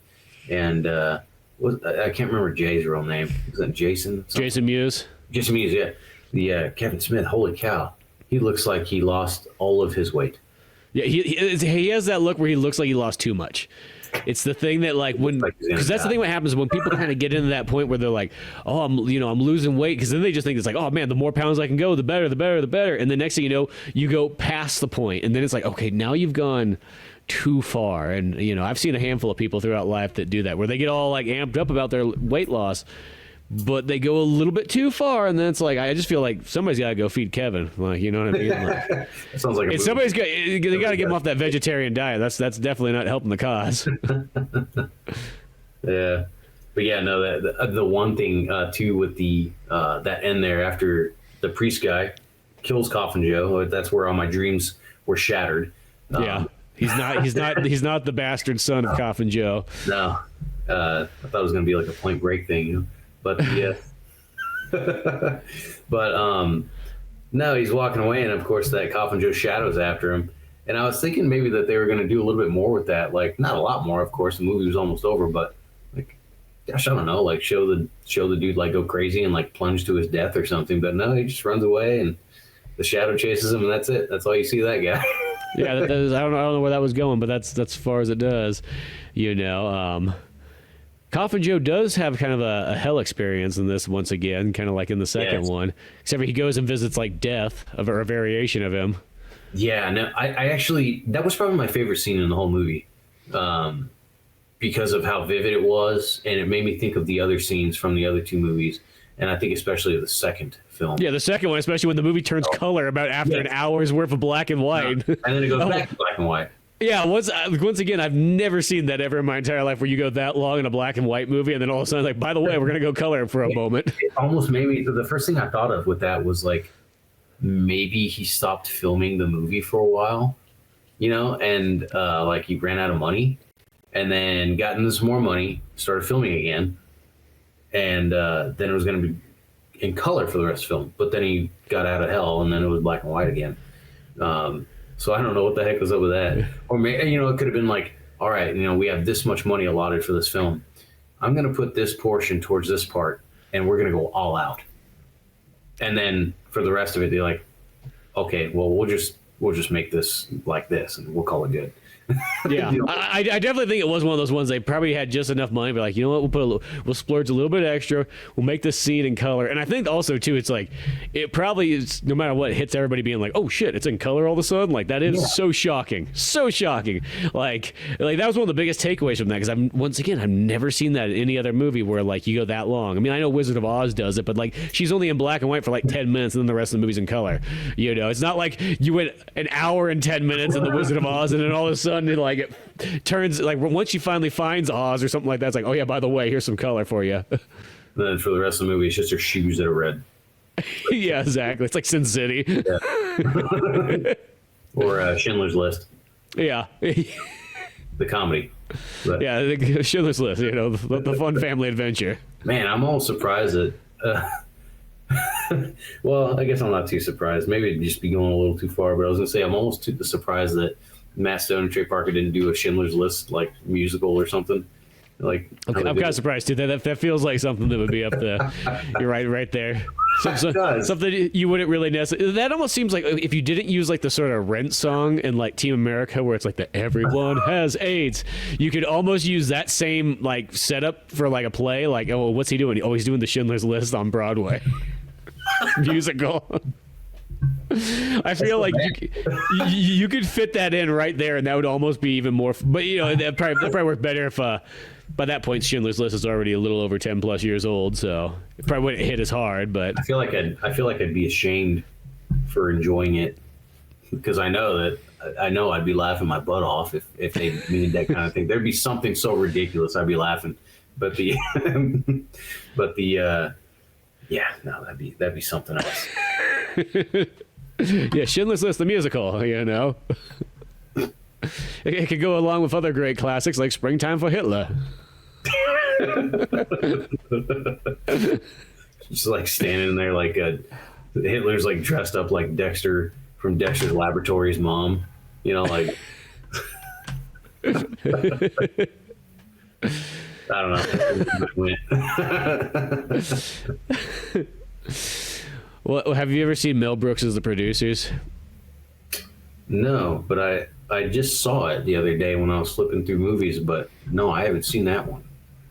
and I can't remember Jay's real name. Was that Jason? Jason Mewes. Jason Mewes, yeah. The Kevin Smith, holy cow. He looks like he lost all of his weight. Yeah, he has that look where he looks like he lost too much. It's the thing that like when, because that's the thing what happens when people kind of get into that point where they're like, oh, I'm losing weight, because then they just think it's like, oh man, the more pounds I can go, the better, the better, the better. And the next thing you know, you go past the point, and then it's like, okay, now you've gone too far. And I've seen a handful of people throughout life that do that, where they get all like amped up about their weight loss, but they go a little bit too far, and then it's like, I just feel like somebody's got to go feed Kevin. Like, you know what I mean? Like, sounds like somebody's got, they got to get him off that vegetarian diet. That's definitely not helping the cause. Yeah, but yeah, no, the one thing too with the that end there after the priest guy kills Coffin Joe, that's where all my dreams were shattered. Yeah. He's not the bastard son of Coffin Joe. No, I thought it was going to be like a Point Break thing, but yeah. But no, he's walking away, and of course that Coffin Joe shadow's after him. And I was thinking maybe that they were going to do a little bit more with that, like not a lot more, of course. The movie was almost over, but like, gosh, I don't know, like show the dude like go crazy and like plunge to his death or something. But no, he just runs away, and the shadow chases him, and that's it. That's all you see that guy. Yeah, I don't know where that was going, but that's as far as it does. Coffin Joe does have kind of a hell experience in this once again, kind of like in the second one, except for he goes and visits like death or a variation of him. Yeah, no, I actually, that was probably my favorite scene in the whole movie, because of how vivid it was, and it made me think of the other scenes from the other 2 movies, and I think especially of the second film. Yeah, the second one, especially when the movie turns color about after an hour's worth of black and white. And then it goes back to black and white. Yeah, once again, I've never seen that ever in my entire life, where you go that long in a black and white movie, and then all of a sudden, like, by the way, we're going to go color for a moment. It almost made me, the first thing I thought of with that was like, maybe he stopped filming the movie for a while, and like he ran out of money, and then got into some more money, started filming again, and then it was going to be in color for the rest of the film, but then he got out of hell, and then it was black and white again. So I don't know what the heck was up with that. Or maybe, it could have been like, all right, we have this much money allotted for this film. I'm going to put this portion towards this part, and we're going to go all out. And then for the rest of it, they're like, okay, well, we'll just make this like this, and we'll call it good. Yeah, I definitely think it was one of those ones they probably had just enough money, but like, you know what, we'll splurge a little bit extra, we'll make this scene in color. And I think also too, it's like, it probably is, no matter what, hits everybody being like, oh shit, it's in color all of a sudden. Like, that is so shocking. Like that was one of the biggest takeaways from that, because I've never seen that in any other movie where like you go that long. I mean, I know Wizard of Oz does it, but like she's only in black and white for like 10 minutes, and then the rest of the movie's in color. It's not like you went an hour and 10 minutes in the Wizard of Oz, and then all of a sudden like it turns, like once she finally finds Oz or something like that, it's like, oh yeah, by the way, here's some color for you. Then for the rest of the movie, it's just her shoes that are red. Yeah, exactly. It's like Sin City. Yeah. Or Schindler's List. Yeah. The comedy. But, yeah, Schindler's List, the fun family adventure. Man, I'm almost surprised that. Well, I guess I'm not too surprised. Maybe it'd just be going a little too far. But I was gonna say I'm almost too surprised that Matt Stone and Trey Parker didn't do a Schindler's List like musical or something. Like I'm kind of surprised too. That feels like something that would be up the. You're right there. Something you wouldn't really necessarily. That almost seems like if you didn't use like the sort of Rent song in like Team America, where it's like the everyone has AIDS, you could almost use that same like setup for like a play. Like, oh, what's he doing? Oh, he's doing the Schindler's List on Broadway musical. I feel like you could fit that in right there, and that would almost be even more. But that probably work better if by that point Schindler's List is already a little over 10 plus years old, so it probably wouldn't hit as hard. But I feel like I'd be ashamed for enjoying it because I know I'd be laughing my butt off if they needed that kind of thing. There'd be something so ridiculous I'd be laughing. But the yeah, no, that'd be something else. Yeah, Schindler's List, the musical, It could go along with other great classics like Springtime for Hitler. Just like standing there like Hitler's like dressed up like Dexter from Dexter's Laboratory's mom. Like I don't know. Well, have you ever seen Mel Brooks as The Producers? No, but I just saw it the other day when I was flipping through movies, but no, I haven't seen that one.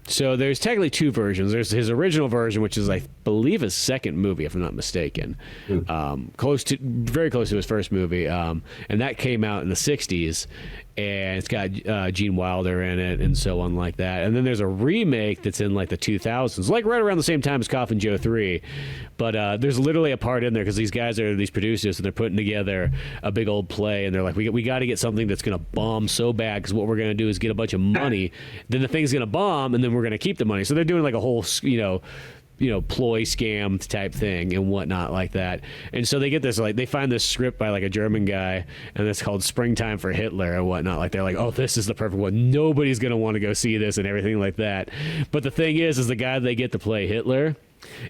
So there's technically two versions. There's his original version, which is, I believe, his second movie, if I'm not mistaken. Very close to his first movie. And that came out in the 60s. And it's got Gene Wilder in it and so on like that. And then there's a remake that's in like the 2000s, like right around the same time as Coffin Joe 3. But there's literally a part in there because these guys are these producers and they're putting together a big old play. And they're like, we got to get something that's going to bomb so bad because what we're going to do is get a bunch of money. Then the thing's going to bomb and then we're going to keep the money. So they're doing like a whole, ploy scam type thing and whatnot like that. And so they get this, like, they find this script by like a German guy and it's called Springtime for Hitler and whatnot. Like, they're like, oh, this is the perfect one. Nobody's going to want to go see this and everything like that. But the thing is the guy they get to play Hitler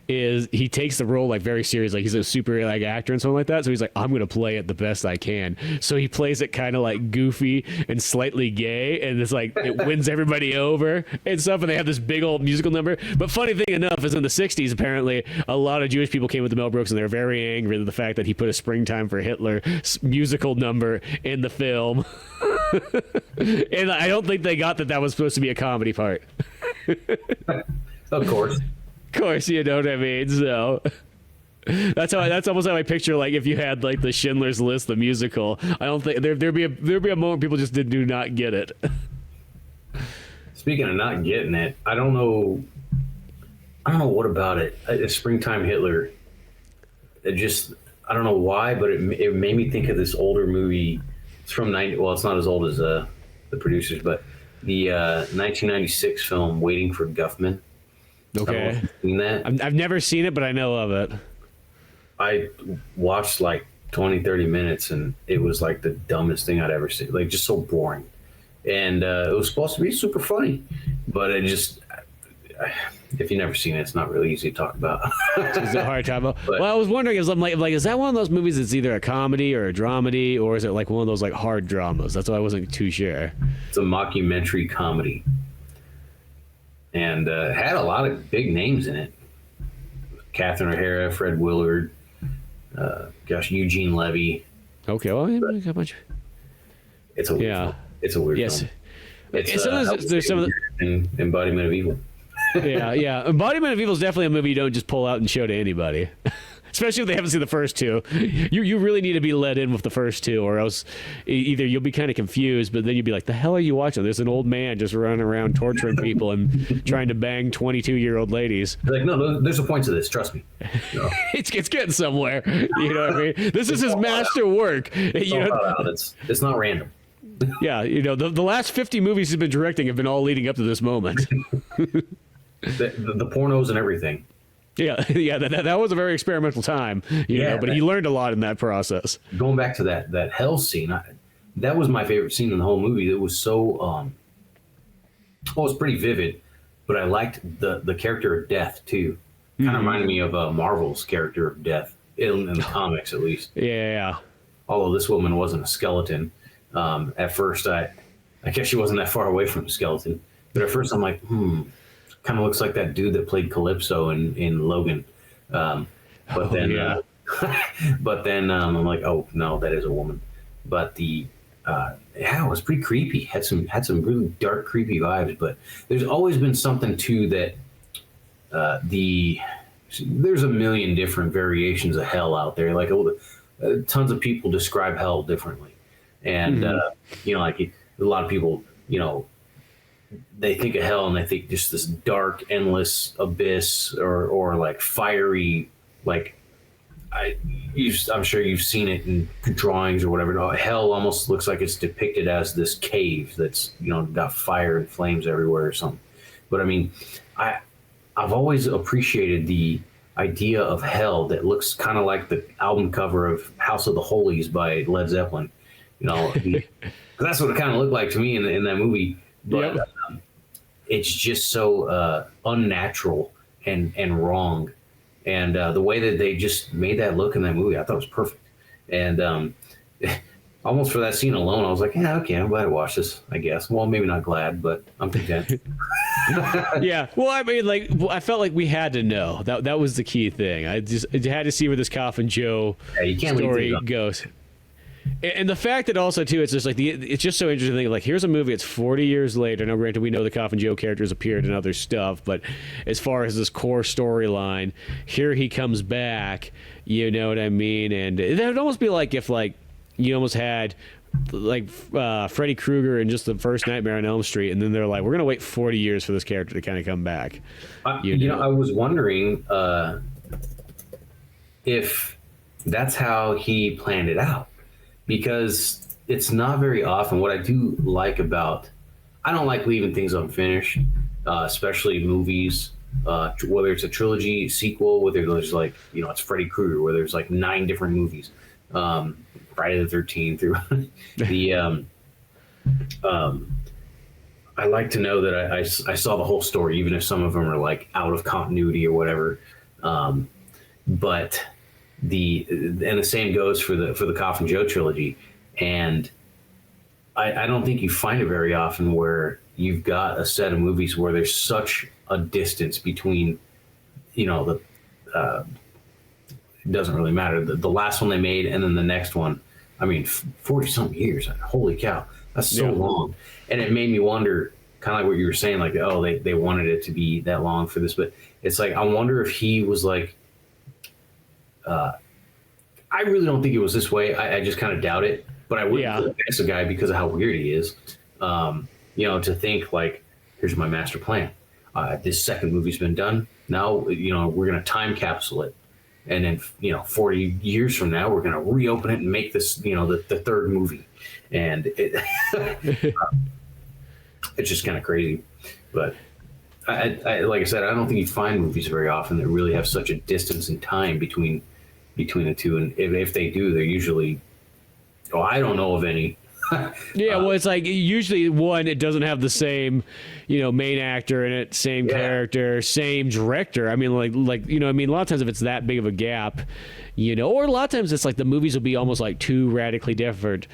is he takes the role like very serious, like he's a super like actor and something like that. So he's like, I'm gonna play it the best I can. So he plays it kind of like goofy and slightly gay, and it's like it wins everybody over and stuff. And they have this big old musical number. But funny thing enough is in the 60s, apparently a lot of Jewish people came with the Mel Brooks and they're very angry at the fact that he put a Springtime for Hitler musical number in the film. And I don't think they got that was supposed to be a comedy part. Of course. Of course, you know what I mean. So that's almost how I picture, like, if you had like the Schindler's List, the musical. I don't think there'd be a moment people just do not get it. Speaking of not getting it, I don't know what about it. Springtime Hitler. I don't know why, but it made me think of this older movie. It's from 90. Well, it's not as old as the Producers, but the 1996 film Waiting for Guffman. Okay. Seen that? I've never seen it, but I know of it. I watched like 20, 30 minutes, and it was like the dumbest thing I'd ever seen. Like, just so boring. And it was supposed to be super funny, but it just... if you've never seen it, it's not really easy to talk about. It's a hard time. Well, I was wondering, is that one of those movies that's either a comedy or a dramedy, or is it like one of those like hard dramas? That's why I wasn't too sure. It's a mockumentary comedy. And had a lot of big names in it. Catherine O'Hara, Fred Willard, Eugene Levy. Okay, well, yeah, got a bunch. It's a weird film. It's a weird film. There's some of the Embodiment of Evil. yeah. Embodiment of Evil is definitely a movie you don't just pull out and show to anybody. Especially if they haven't seen the first two. You really need to be let in with the first two, or else either you'll be kind of confused, but then you'll be like, the hell are you watching? There's an old man just running around torturing people and trying to bang 22-year-old ladies. Like, no, there's a point to this. Trust me. No. It's getting somewhere. You know what I mean? This is his master work. It's not random. Yeah, the last 50 movies he's been directing have been all leading up to this moment. the pornos and everything. Yeah, that was a very experimental time, but he learned a lot in that process. Going back to that hell scene, that was my favorite scene in the whole movie. It was so, it was pretty vivid. but I liked the character of Death too. Kind of reminded me of Marvel's character of Death in the comics, at least. Yeah. Although this woman wasn't a skeleton. At first, I guess she wasn't that far away from a skeleton. But at first, I'm like, kind of looks like that dude that played Calypso in Logan. But then I'm like, oh no, that is a woman. But it was pretty creepy. Had some really dark, creepy vibes. But there's always been something too that there's a million different variations of hell out there. Like tons of people describe hell differently, and like a lot of people, they think of hell and they think just this dark, endless abyss, or like fiery, like I'm sure you've seen it in drawings or whatever. No, hell almost looks like it's depicted as this cave that's got fire and flames everywhere or something. But I mean, I've always appreciated the idea of hell that looks kind of like the album cover of House of the Holies by Led Zeppelin. That's what it kind of looked like to me in that movie. But it's just so unnatural and wrong. And the way that they just made that look in that movie, I thought was perfect. And almost for that scene alone, I was like, yeah, okay, I'm glad I watched this, I guess. Well, maybe not glad, but I'm content. Yeah. Well, I mean, I felt like we had to know. That was the key thing. I had to see where this Coffin Joe story goes. And the fact that also too, it's just like it's just so interesting to think, like, here's a movie. It's 40 years later. Now, granted, we know the Coffin Joe characters appeared in other stuff, but as far as this core storyline, here he comes back. You know what I mean? And it would almost be like if you almost had Freddy Krueger in just the first Nightmare on Elm Street, and then they're like, we're gonna wait 40 years for this character to kind of come back. I was wondering if that's how he planned it out. Because it's not very often. What I do like I don't like leaving things unfinished, especially movies, whether it's a trilogy, sequel, whether there's it's Freddy Krueger, where there's 9 different movies, Friday the 13th through I like to know that I saw the whole story, even if some of them are out of continuity or whatever. But the same goes for the Coffin Joe trilogy, and I don't think you find it very often where you've got a set of movies where there's such a distance between, it doesn't really matter, the last one they made and then the next one. I mean, 40 something years, holy cow, that's so long. And it made me wonder, kind of like what you were saying, they wanted it to be that long for this, but it's I wonder if he was I really don't think it was this way. I just kind of doubt it, but I wouldn't put it against the guy because of how weird he is. To think here's my master plan. This second movie's been done. Now, we're going to time capsule it. And then, 40 years from now, we're going to reopen it and make this, the third movie. And it's just kind of crazy. But I like I said, I don't think you find movies very often that really have such a distance in time between the two, and if they do, they're usually, I don't know of any. Well, it's usually one, it doesn't have the same, main actor in it, same character, same director. I mean, a lot of times if it's that big of a gap, or a lot of times it's the movies will be almost too radically different.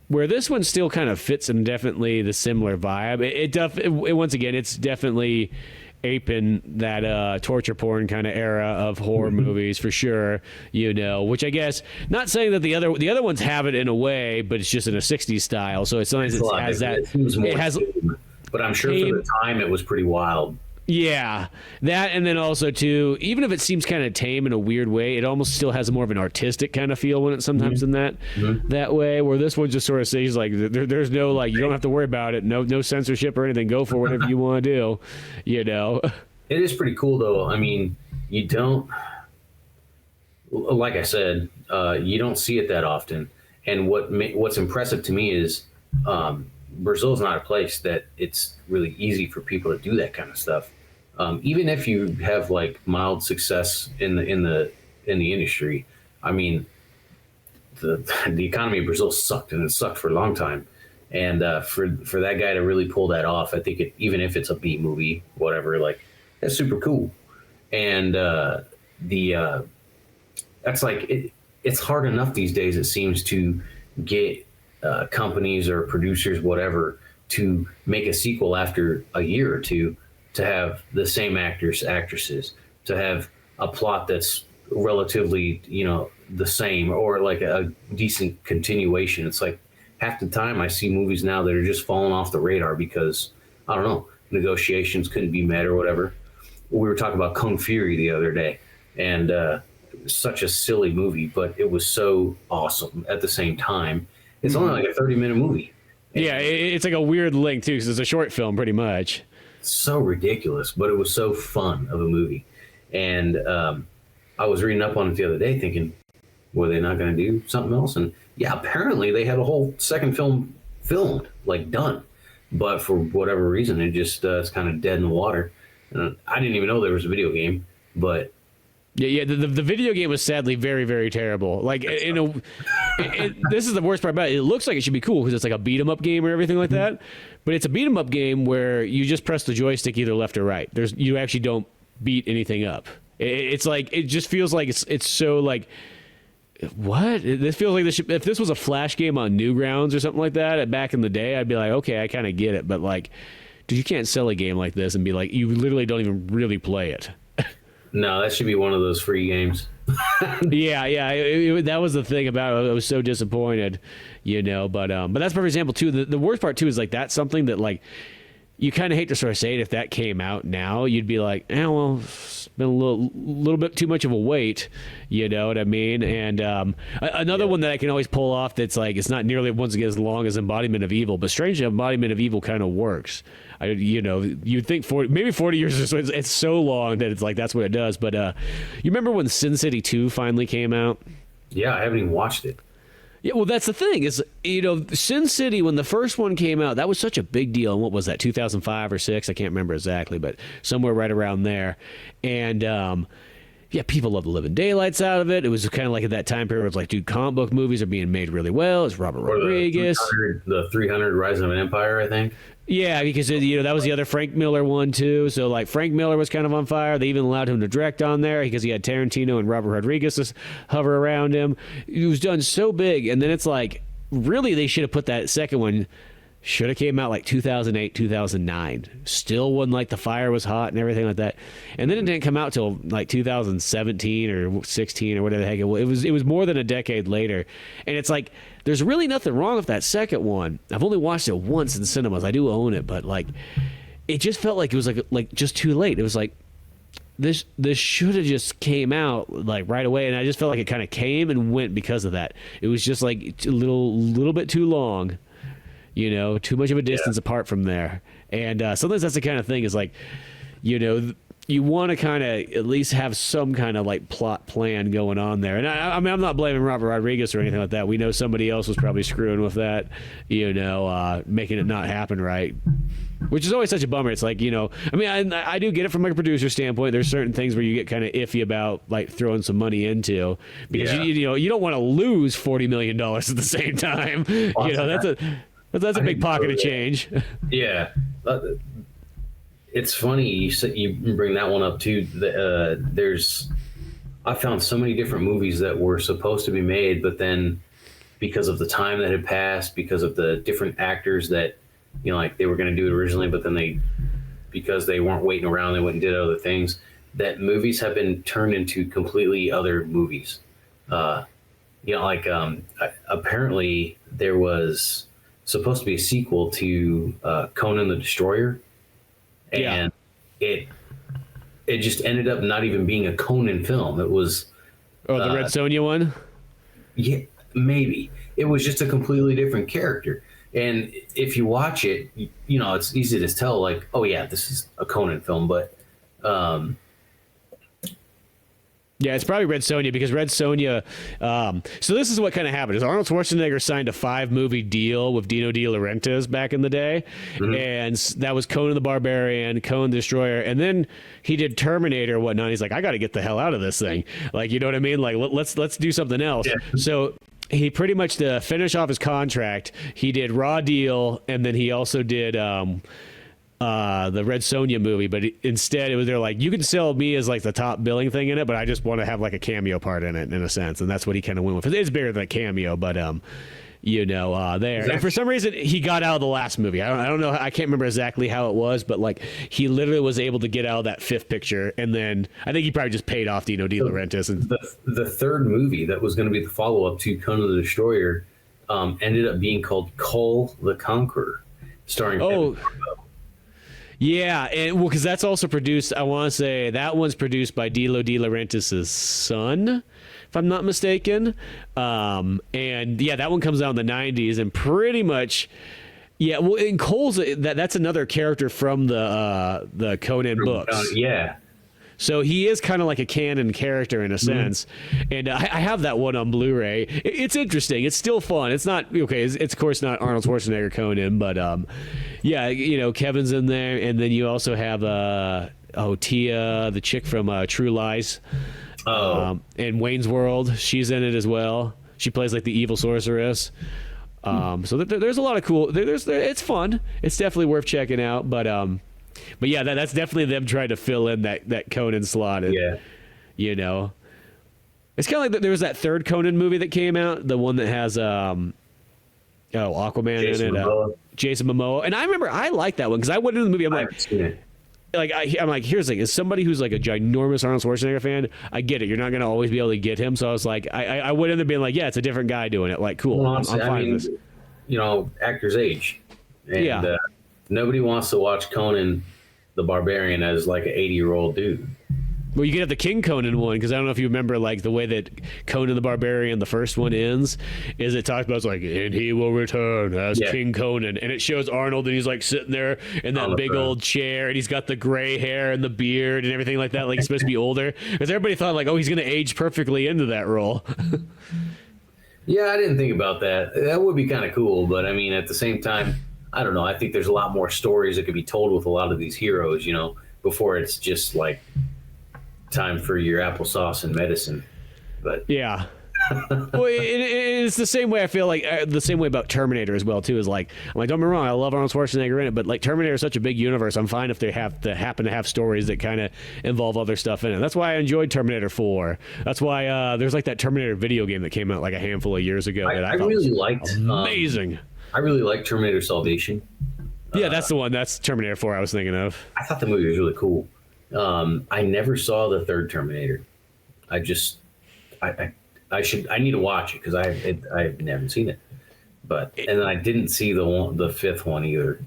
Where this one still kind of fits in definitely the similar vibe. Once again, it's definitely aping that torture porn kind of era of horror movies for sure, which I guess, not saying that the other ones have it in a way, but it's just in a 60s style, so it's nice. It has that. It has, but I'm sure for the time it was pretty wild. Yeah, that, and then also too, even if it seems kind of tame in a weird way, it almost still has more of an artistic kind of feel when it's sometimes in that way. Where this one just sort of says there's no you don't have to worry about it, no censorship or anything. Go for whatever you want to do, It is pretty cool though. I mean, you don't, like I said, you don't see it that often. And what's impressive to me is Brazil is not a place that it's really easy for people to do that kind of stuff. Even if you have mild success in the industry, I mean, the economy of Brazil sucked, and it sucked for a long time. And for that guy to really pull that off, I think even if it's a B movie, whatever, like that's super cool. And that's like it's hard enough these days, it seems, to get companies or producers, whatever, to make a sequel after a year or two, to have the same actors, actresses, to have a plot that's relatively, the same, or like a decent continuation. It's like half the time I see movies now that are just falling off the radar because, I don't know, negotiations couldn't be met or whatever. We were talking about Kung Fury the other day, and such a silly movie, but it was so awesome at the same time. It's only like a 30-minute movie. Yeah, it's like a weird link too, because it's a short film pretty much. So ridiculous, but it was so fun of a movie. And I was reading up on it the other day thinking, were they not going to do something else? And yeah, apparently they had a whole second film filmed, like done. But for whatever reason, it just it's kind of dead in the water. And I didn't even know there was a video game, but Yeah, the video game was sadly very, very terrible. Like, this is the worst part about it. It looks like it should be cool because it's like a beat 'em up game or everything like that. But it's a beat 'em up game where you just press the joystick either left or right. You actually don't beat anything up. It's like, it just feels like it's so like, what? This feels like if this was a Flash game on Newgrounds or something like that back in the day, I'd be like, okay, I kind of get it. But like, dude, you can't sell a game like this and be like, you literally don't even really play it. No, that should be one of those free games. Yeah. That was the thing about it. I was so disappointed, But that's for example too. The worst part too is like that's something that like you kind of hate to sort of say it. If that came out now, you'd be like, well, it's been a little bit too much of a wait. You know what I mean? And another one that I can always pull off that's like it's not nearly once again as long as Embodiment of Evil, but strangely, Embodiment of Evil kind of works. You'd think 40 years or so. It's so long that it's like that's what it does. But you remember when Sin City 2 finally came out? Yeah, I haven't even watched it. Yeah, well, that's the thing is, Sin City, when the first one came out, that was such a big deal. And what was that, 2005 or 6? I can't remember exactly, but somewhere right around there. And yeah, people love the living daylights out of it. It was kind of like at that time period where it was like, dude, comic book movies are being made really well. It's Robert Rodriguez. The 300 Rise of an Empire, I think. Yeah, because that was the other Frank Miller one too. So like Frank Miller was kind of on fire. They even allowed him to direct on there because he had Tarantino and Robert Rodriguez to hover around him. It was done so big, and then it's like really they should have put that second one. Should have came out like 2008, 2009. Still when like the fire was hot and everything like that. And then it didn't come out till like 2017 or 16 or whatever the heck it was. It was more than a decade later. And it's like there's really nothing wrong with that second one. I've only watched it once in cinemas. I do own it, but like it just felt like it was like just too late. It was like this should have just came out like right away, and I just felt like it kind of came and went because of that. It was just like a little bit too long. Too much of a distance apart from there. And sometimes that's the kind of thing is like, you want to kind of at least have some kind of like plot plan going on there. And I mean, I'm not blaming Robert Rodriguez or anything like that. We know somebody else was probably screwing with that, making it not happen right. Which is always such a bummer. It's like, I mean, I do get it from like a producer standpoint. There's certain things where you get kind of iffy about like throwing some money into because, you don't want to lose $40 million at the same time. That's a big pocket of change. Yeah. It's funny you bring that one up too. I found so many different movies that were supposed to be made, but then because of the time that had passed, because of the different actors that, like they were going to do it originally, but then because they weren't waiting around, they went and did other things, that movies have been turned into completely other movies. Apparently there was supposed to be a sequel to Conan the Destroyer, and it just ended up not even being a Conan film. It was the Red Sonja one. Yeah, maybe it was just a completely different character. And if you watch it, it's easy to tell like, oh yeah, this is a Conan film, but yeah, it's probably Red Sonja because Red Sonja. So this is what kind of happened: is Arnold Schwarzenegger signed a 5-movie deal with Dino De Laurentiis back in the day, and that was Conan the Barbarian, Conan the Destroyer, and then he did Terminator and whatnot. He's like, I got to get the hell out of this thing. Like, you know what I mean? Like, let's do something else. Yeah. So he pretty much, to finish off his contract, he did Raw Deal, and then he also did the Red Sonja movie. But instead, it was, they're like, you can sell me as like the top billing thing in it, but I just want to have like a cameo part in it, in a sense, and that's what he kind of went with. It's bigger than a cameo, but there. Exactly. And for some reason, he got out of the last movie. I don't know. I can't remember exactly how it was, but like he literally was able to get out of that fifth picture, and then I think he probably just paid off Dino De Laurentiis. And the third movie that was going to be the follow up to Conan the Destroyer ended up being called Kull the Conqueror, starring. Oh. Yeah, and well, because that's also produced. I want to say that one's produced by Dino De Laurentiis' son, if I'm not mistaken. And yeah, that one comes out in the 90s, and pretty much, yeah. Well, in Cole's that's another character from the Conan books. Yeah. So he is kind of like a canon character in a sense, and I have that one on Blu-ray. It's interesting. It's still fun. It's not okay. It's of course not Arnold Schwarzenegger Conan, but yeah, Kevin's in there, and then you also have Tia, the chick from True Lies, and Wayne's World. She's in it as well. She plays like the evil sorceress. So there's a lot of cool. It's fun. It's definitely worth checking out, but yeah, that's definitely them trying to fill in that Conan slot. And, yeah. It's kind of like there was that third Conan movie that came out, the one that has Aquaman Jason in it, Momoa. Jason Momoa. And I remember I liked that one because I went into the movie. I'm like, I'm like, here's the thing: as somebody who's like a ginormous Arnold Schwarzenegger fan, I get it. You're not going to always be able to get him. So I was like, I went in there being like, yeah, it's a different guy doing it. Like, cool. Well, I'm fine with this. Actors age, and nobody wants to watch Conan the Barbarian as like an 80-year-old dude. Well, you could have the King Conan one, because I don't know if you remember like the way that Conan the Barbarian, the first one, ends, is it talks about, it's like, and he will return as King Conan, and it shows Arnold, and he's like sitting there in that big old chair, and he's got the gray hair and the beard and everything like that, like he's supposed to be older, because everybody thought like, oh, he's going to age perfectly into that role. Yeah, I didn't think about that. That would be kind of cool, but I mean, at the same time, I don't know. I think there's a lot more stories that could be told with a lot of these heroes, before it's just like time for your applesauce and medicine. But yeah. Well, it's the same way. I feel like the same way about Terminator as well too. Is like, I'm like, don't get me wrong, I love Arnold Schwarzenegger in it, but like Terminator is such a big universe. I'm fine if they happen to have stories that kind of involve other stuff in it. That's why I enjoyed Terminator 4. That's why there's like that Terminator video game that came out like a handful of years ago that I thought really was liked. Amazing. I really liked Terminator Salvation. Yeah, that's the one. That's Terminator 4 I was thinking of. I thought the movie was really cool. I never saw the third Terminator. I need to watch it because I never seen it. And I didn't see the fifth one either.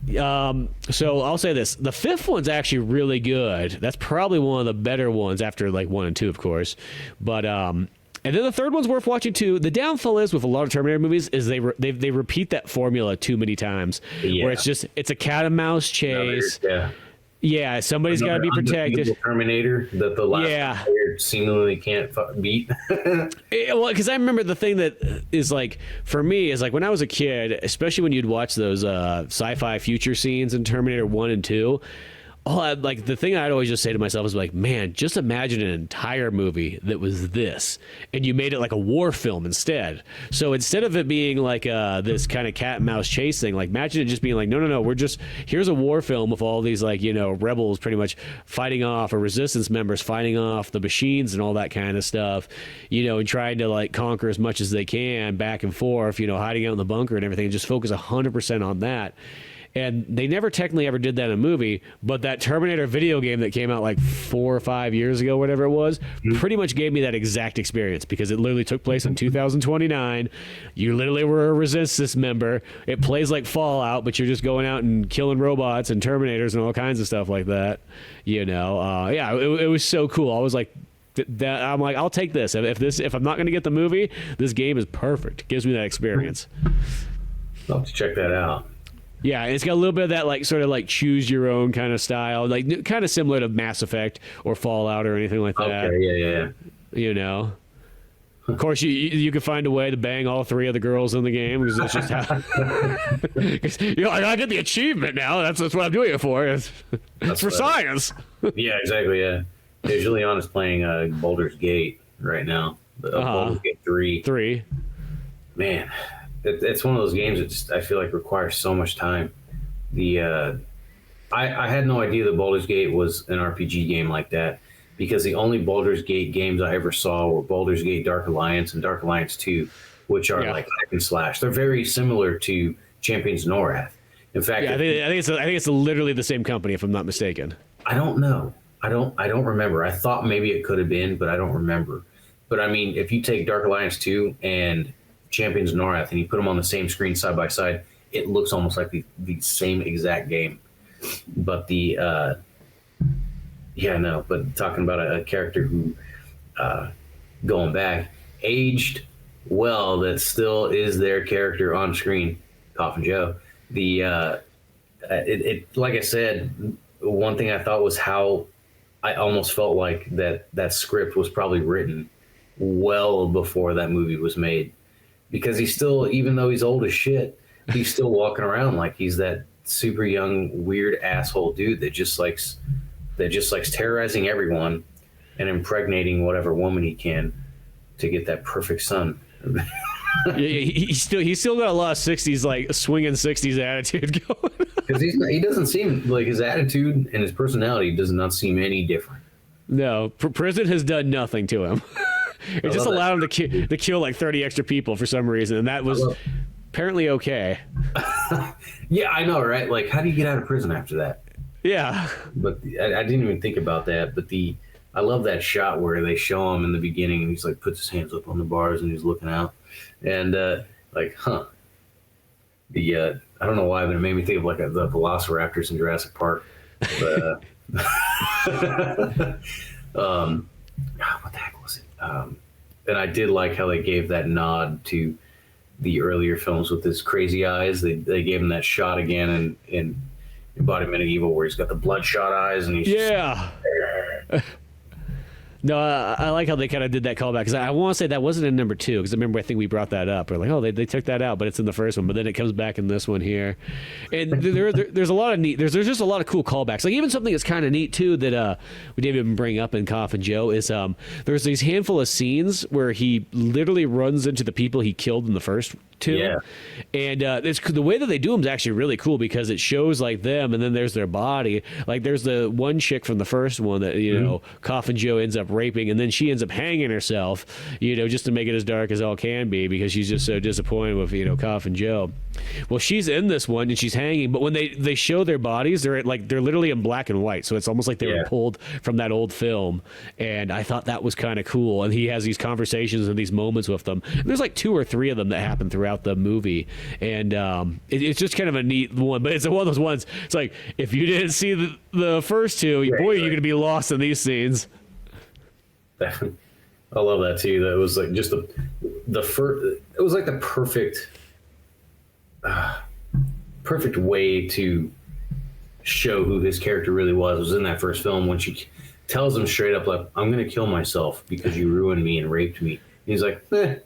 So I'll say this: the fifth one's actually really good. That's probably one of the better ones after like 1 and 2, of course. But and then the third one's worth watching too. The downfall is with a lot of Terminator movies is they repeat that formula too many times, where it's a cat and mouse chase. Yeah, somebody's got to be protected. Terminator that the last player seemingly can't beat. Well, because I remember the thing that is like, for me, is like when I was a kid, especially when you'd watch those sci-fi future scenes in Terminator 1 and 2, like the thing I'd always just say to myself is like, man, just imagine an entire movie that was this, and you made it like a war film instead. So instead of it being like this kind of cat and mouse chase thing, like imagine it just being like, no, we're just, here's a war film with all these like, rebels pretty much fighting off, or resistance members fighting off the machines and all that kind of stuff, and trying to like conquer as much as they can back and forth, hiding out in the bunker and everything, and just focus 100% on that. And they never technically ever did that in a movie, but that Terminator video game that came out like 4 or 5 years ago, whatever it was, pretty much gave me that exact experience, because it literally took place in 2029. You literally were a resistance member. It plays like Fallout, but you're just going out and killing robots and Terminators and all kinds of stuff like that. It was so cool. I was like, I'm like, I'll take this. If I'm not going to get the movie, this game is perfect. It gives me that experience. I'll have to check that out. Yeah, it's got a little bit of that like sort of like choose your own kind of style, like kind of similar to Mass Effect or Fallout or anything like that. Okay, yeah. Of course, you could find a way to bang all 3 of the girls in the game, because that's just how. I get the achievement now. That's what I'm doing it for. It's for science. Yeah, exactly. Yeah, Juliana's playing Baldur's Gate right now, Baldur's Gate 3. 3. Man, it's one of those games that just I feel like requires so much time. I had no idea that Baldur's Gate was an RPG game like that, because the only Baldur's Gate games I ever saw were Baldur's Gate Dark Alliance and Dark Alliance 2, which are like hack and slash. They're very similar to Champions of Norath. In fact, I think it's literally the same company, if I'm not mistaken. I don't know. I don't remember. I thought maybe it could have been, but I don't remember. But I mean, if you take Dark Alliance 2 and Champions of Norath and you put them on the same screen side by side, it looks almost like the same exact game. But but talking about a character who, going back, aged well, that still is their character on screen, Coffin Joe. Like I said, one thing I thought was how I almost felt like that script was probably written well before that movie was made, because he's still, even though he's old as shit, he's still walking around like he's that super young weird asshole dude that just likes terrorizing everyone and impregnating whatever woman he can to get that perfect son. He's still got a lot of 60s, like swinging 60s attitude going. Because he doesn't seem like, his attitude and his personality does not seem any different. No, prison has done nothing to him. It just allowed him to kill like 30 extra people for some reason, and that was apparently okay. Yeah, I know, right? Like, how do you get out of prison after that? Yeah. But I didn't even think about that. But I love that shot where they show him in the beginning and he's like puts his hands up on the bars and he's looking out. And I don't know why, but it made me think of like the velociraptors in Jurassic Park. But, what the heck was it? And I did like how they gave that nod to the earlier films with his crazy eyes. They gave him that shot again in Embodiment of Evil where he's got the bloodshot eyes and he's No, I like how they kind of did that callback, because I want to say that wasn't in number 2, because I think we brought that up. We're like, oh, they took that out, but it's in the first one. But then it comes back in this one here, and there's a lot of neat. There's just a lot of cool callbacks. Like even something that's kind of neat too that we didn't even bring up in Coffin Joe is there's these handful of scenes where he literally runs into the people he killed in the first 2. Yeah. And the way that they do them is actually really cool, because it shows like them and then there's their body. Like there's the one chick from the first one that Coffin Joe ends up raping, and then she ends up hanging herself, just to make it as dark as all can be, because she's just so disappointed with Coffin Joe. Well, she's in this one and she's hanging, but when they show their bodies, they're literally in black and white, so it's almost like they were pulled from that old film. And I thought that was kind of cool. And he has these conversations and these moments with them. And there's like 2 or 3 of them that happen throughout the movie, and it's just kind of a neat one. But it's one of those ones, it's like, if you didn't see the first 2, boy, you're gonna be lost in these scenes. I love that too. That was like just the first. It was like the perfect way to show who his character really was in that first film, when she tells him straight up, like, "I'm gonna kill myself because you ruined me and raped me." And he's like, "We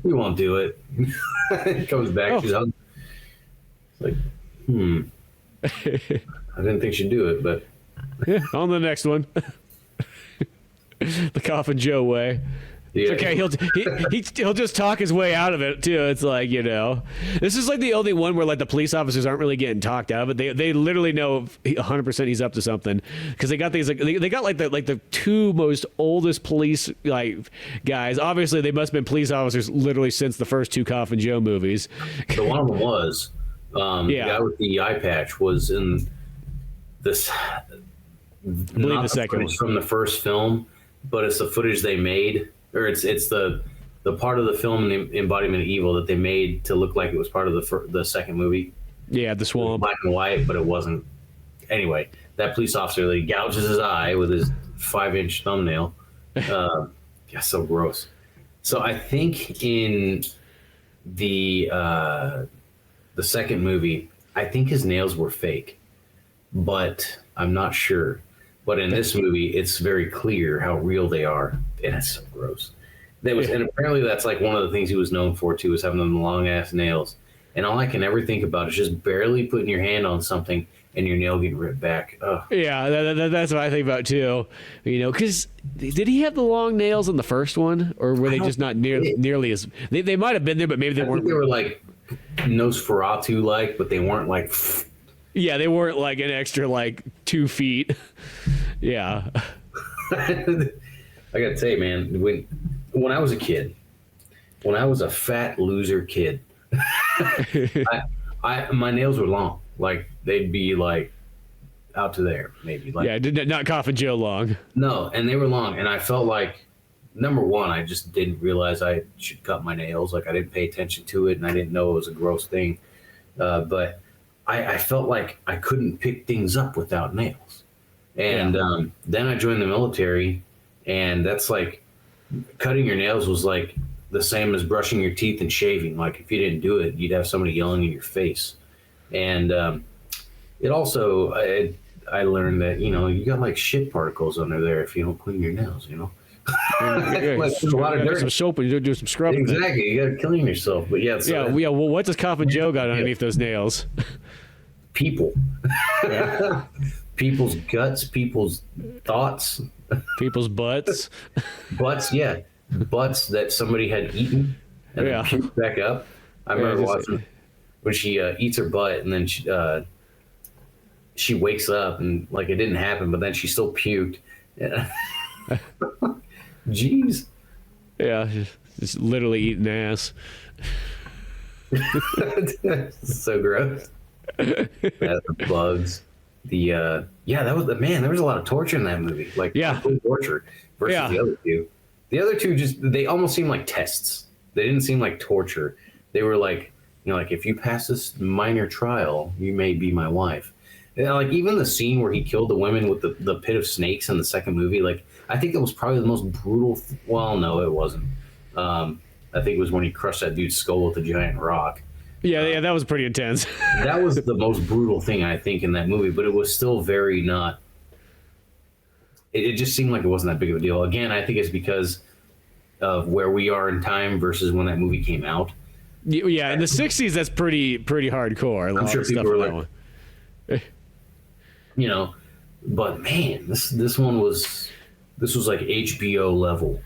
won't do it." He comes back. She's like, I didn't think she'd do it, but on the next one. The Coffin Joe way. Yeah. It's okay, he'll just talk his way out of it too. It's like, this is like the only one where like the police officers aren't really getting talked out of it. They literally know 100% he's up to something, because they got these they got like the 2 most oldest police guys. Obviously, they must have been police officers literally since the first 2 Coffin Joe movies. So one of them was the guy with the eye patch was in this. I believe the second one from the first film, but it's the footage they made. Or it's the part of the film in the Embodiment of Evil that they made to look like it was part of the second movie. Yeah, the swamp. Black and white, but it wasn't. Anyway, that police officer, he gouges his eye with his 5-inch thumbnail. So gross. So I think in the second movie, I think his nails were fake, but I'm not sure. But in this movie, it's very clear how real they are, and it's so gross. And apparently that's like one of the things he was known for too, was having them long ass nails. And all I can ever think about is just barely putting your hand on something and your nail getting ripped back. Ugh. Yeah, that's what I think about too. You know, because did he have the long nails in the first one, or were they just not nearly as? They might have been there, but maybe they weren't. They were like Nosferatu like, but they weren't like. Yeah, they weren't like an extra like 2 feet. Yeah. I gotta say, man, when I was a kid, when I was a fat loser kid, my nails were long. Like they'd be like out to there, maybe. Like, yeah, not Coffin Joe long. No, and they were long, and I felt like, number one, I just didn't realize I should cut my nails. Like I didn't pay attention to it, and I didn't know it was a gross thing. But I felt like I couldn't pick things up without nails. And then I joined the military, and that's like cutting your nails was like the same as brushing your teeth and shaving. Like if you didn't do it, you'd have somebody yelling in your face. And it also, I learned that, you know, you got like shit particles under there if you don't clean your nails, you know. Like, there's a lot of dirt. Some soap and you do some scrubbing. Exactly, you got to clean yourself. But yeah, yeah. Well, what does Coffin Joe got underneath those nails? People. Yeah. People's guts, people's thoughts, people's butts. Butts, yeah, butts that somebody had eaten and then puked back up. I remember watching when she eats her butt and then she wakes up and like it didn't happen, but then she still puked. Yeah. Jeez. Yeah, just literally eating ass. So gross. The bugs. That was there was a lot of torture in that movie. Like torture versus the other two. The other two they almost seemed like tests. They didn't seem like torture. They were like, you know, like if you pass this minor trial, you may be my wife. And like even the scene where he killed the women with the pit of snakes in the second movie, like I think it was probably the most brutal. Well, no, it wasn't. I think it was when he crushed that dude's skull with a giant rock. Yeah, that was pretty intense. That was the most brutal thing, I think, in that movie, but it was still very not... It just seemed like it wasn't that big of a deal. Again, I think it's because of where we are in time versus when that movie came out. Yeah, in the 60s, that's pretty hardcore. I'm sure people were like... You know, but man, this one was... This was like HBO level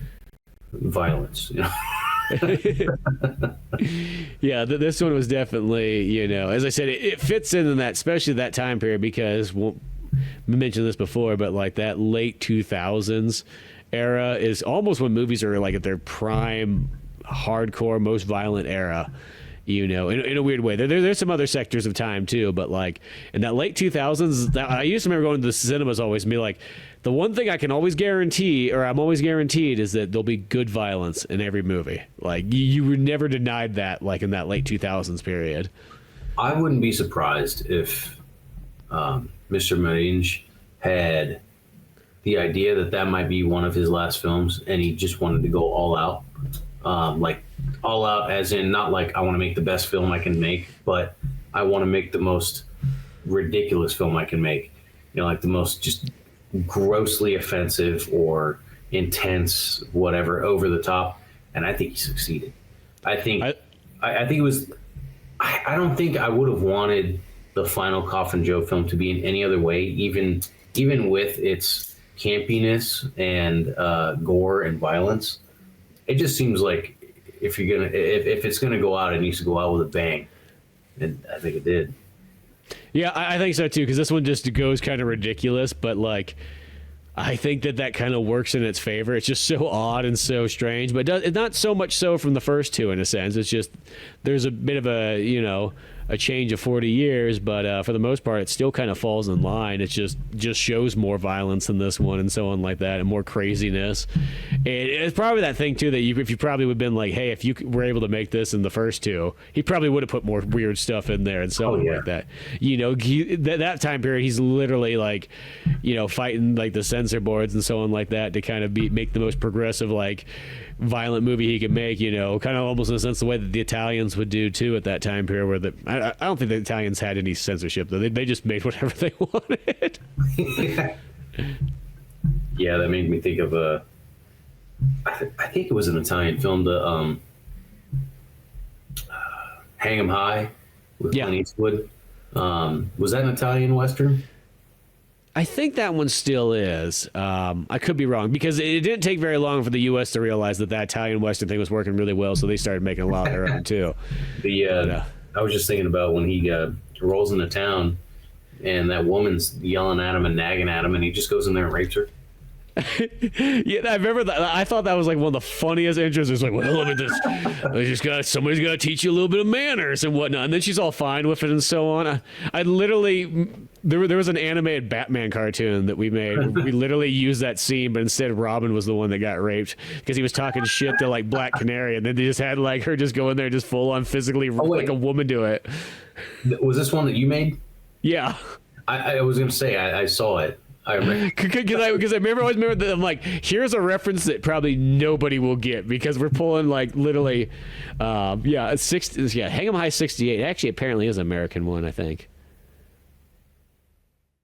violence, you know? Yeah, this one was definitely, you know, as I said, it fits in that, especially that time period, because we mentioned this before, but like that late 2000s era is almost when movies are like at their prime, hardcore, most violent era. You know, in a weird way. There's some other sectors of time too, but like in that late 2000s, I used to remember going to the cinemas always and be like, the one thing I can always guarantee, or I'm always guaranteed, is that there'll be good violence in every movie. Like you were never denied that, like in that late 2000s period. I wouldn't be surprised if Mr. Marins had the idea that might be one of his last films, and he just wanted to go all out. Like all out as in not like I want to make the best film I can make, but I want to make the most ridiculous film I can make. You know, like the most just grossly offensive or intense, whatever, over the top. And I think he succeeded. I think it was, I don't think I would have wanted the final Coffin Joe film to be in any other way, even with its campiness and gore and violence. It just seems like if it's gonna go out, it needs to go out with a bang, and I think it did. Yeah, I think so too, because this one just goes kind of ridiculous, but like I think that kind of works in its favor. It's just so odd and so strange, but it's not so much so from the first two in a sense. It's just there's a bit of a, you know, a change of 40 years, but for the most part, it still kind of falls in line. It just shows more violence in this one and so on like that, and more craziness. And it's probably that thing too that if you probably would have been like, hey, if you were able to make this in the first two, he probably would have put more weird stuff in there and so on like that. You know, that time period, he's literally like, you know, fighting like the censor boards and so on like that to kind of make the most progressive like violent movie he could make, you know, kind of almost in a sense the way that the Italians would do too at that time period, where I don't think the Italians had any censorship though. They just made whatever they wanted. Yeah, that made me think of I think it was an Italian film, the Hang 'em High with Clint Eastwood. Was that an Italian Western? I think that one still is. I could be wrong because it didn't take very long for the U.S. to realize that Italian Western thing was working really well, so they started making a lot of their own too. I was just thinking about when he rolls into town and that woman's yelling at him and nagging at him, and he just goes in there and rapes her. Yeah, I remember that. I thought that was like one of the funniest intros. It's like, well, look at this. Somebody's got to teach you a little bit of manners and whatnot. And then she's all fine with it and so on. I literally, there was an animated Batman cartoon that we made. We literally used that scene, but instead Robin was the one that got raped because he was talking shit to like Black Canary, and then they just had like her just go in there just full on physically like a woman do it. Was this one that you made? Yeah. I was gonna say I saw it. Because I always remember that I'm like, here's a reference that probably nobody will get because we're pulling like literally, Hang 'em High 68 actually apparently is an American one, I think.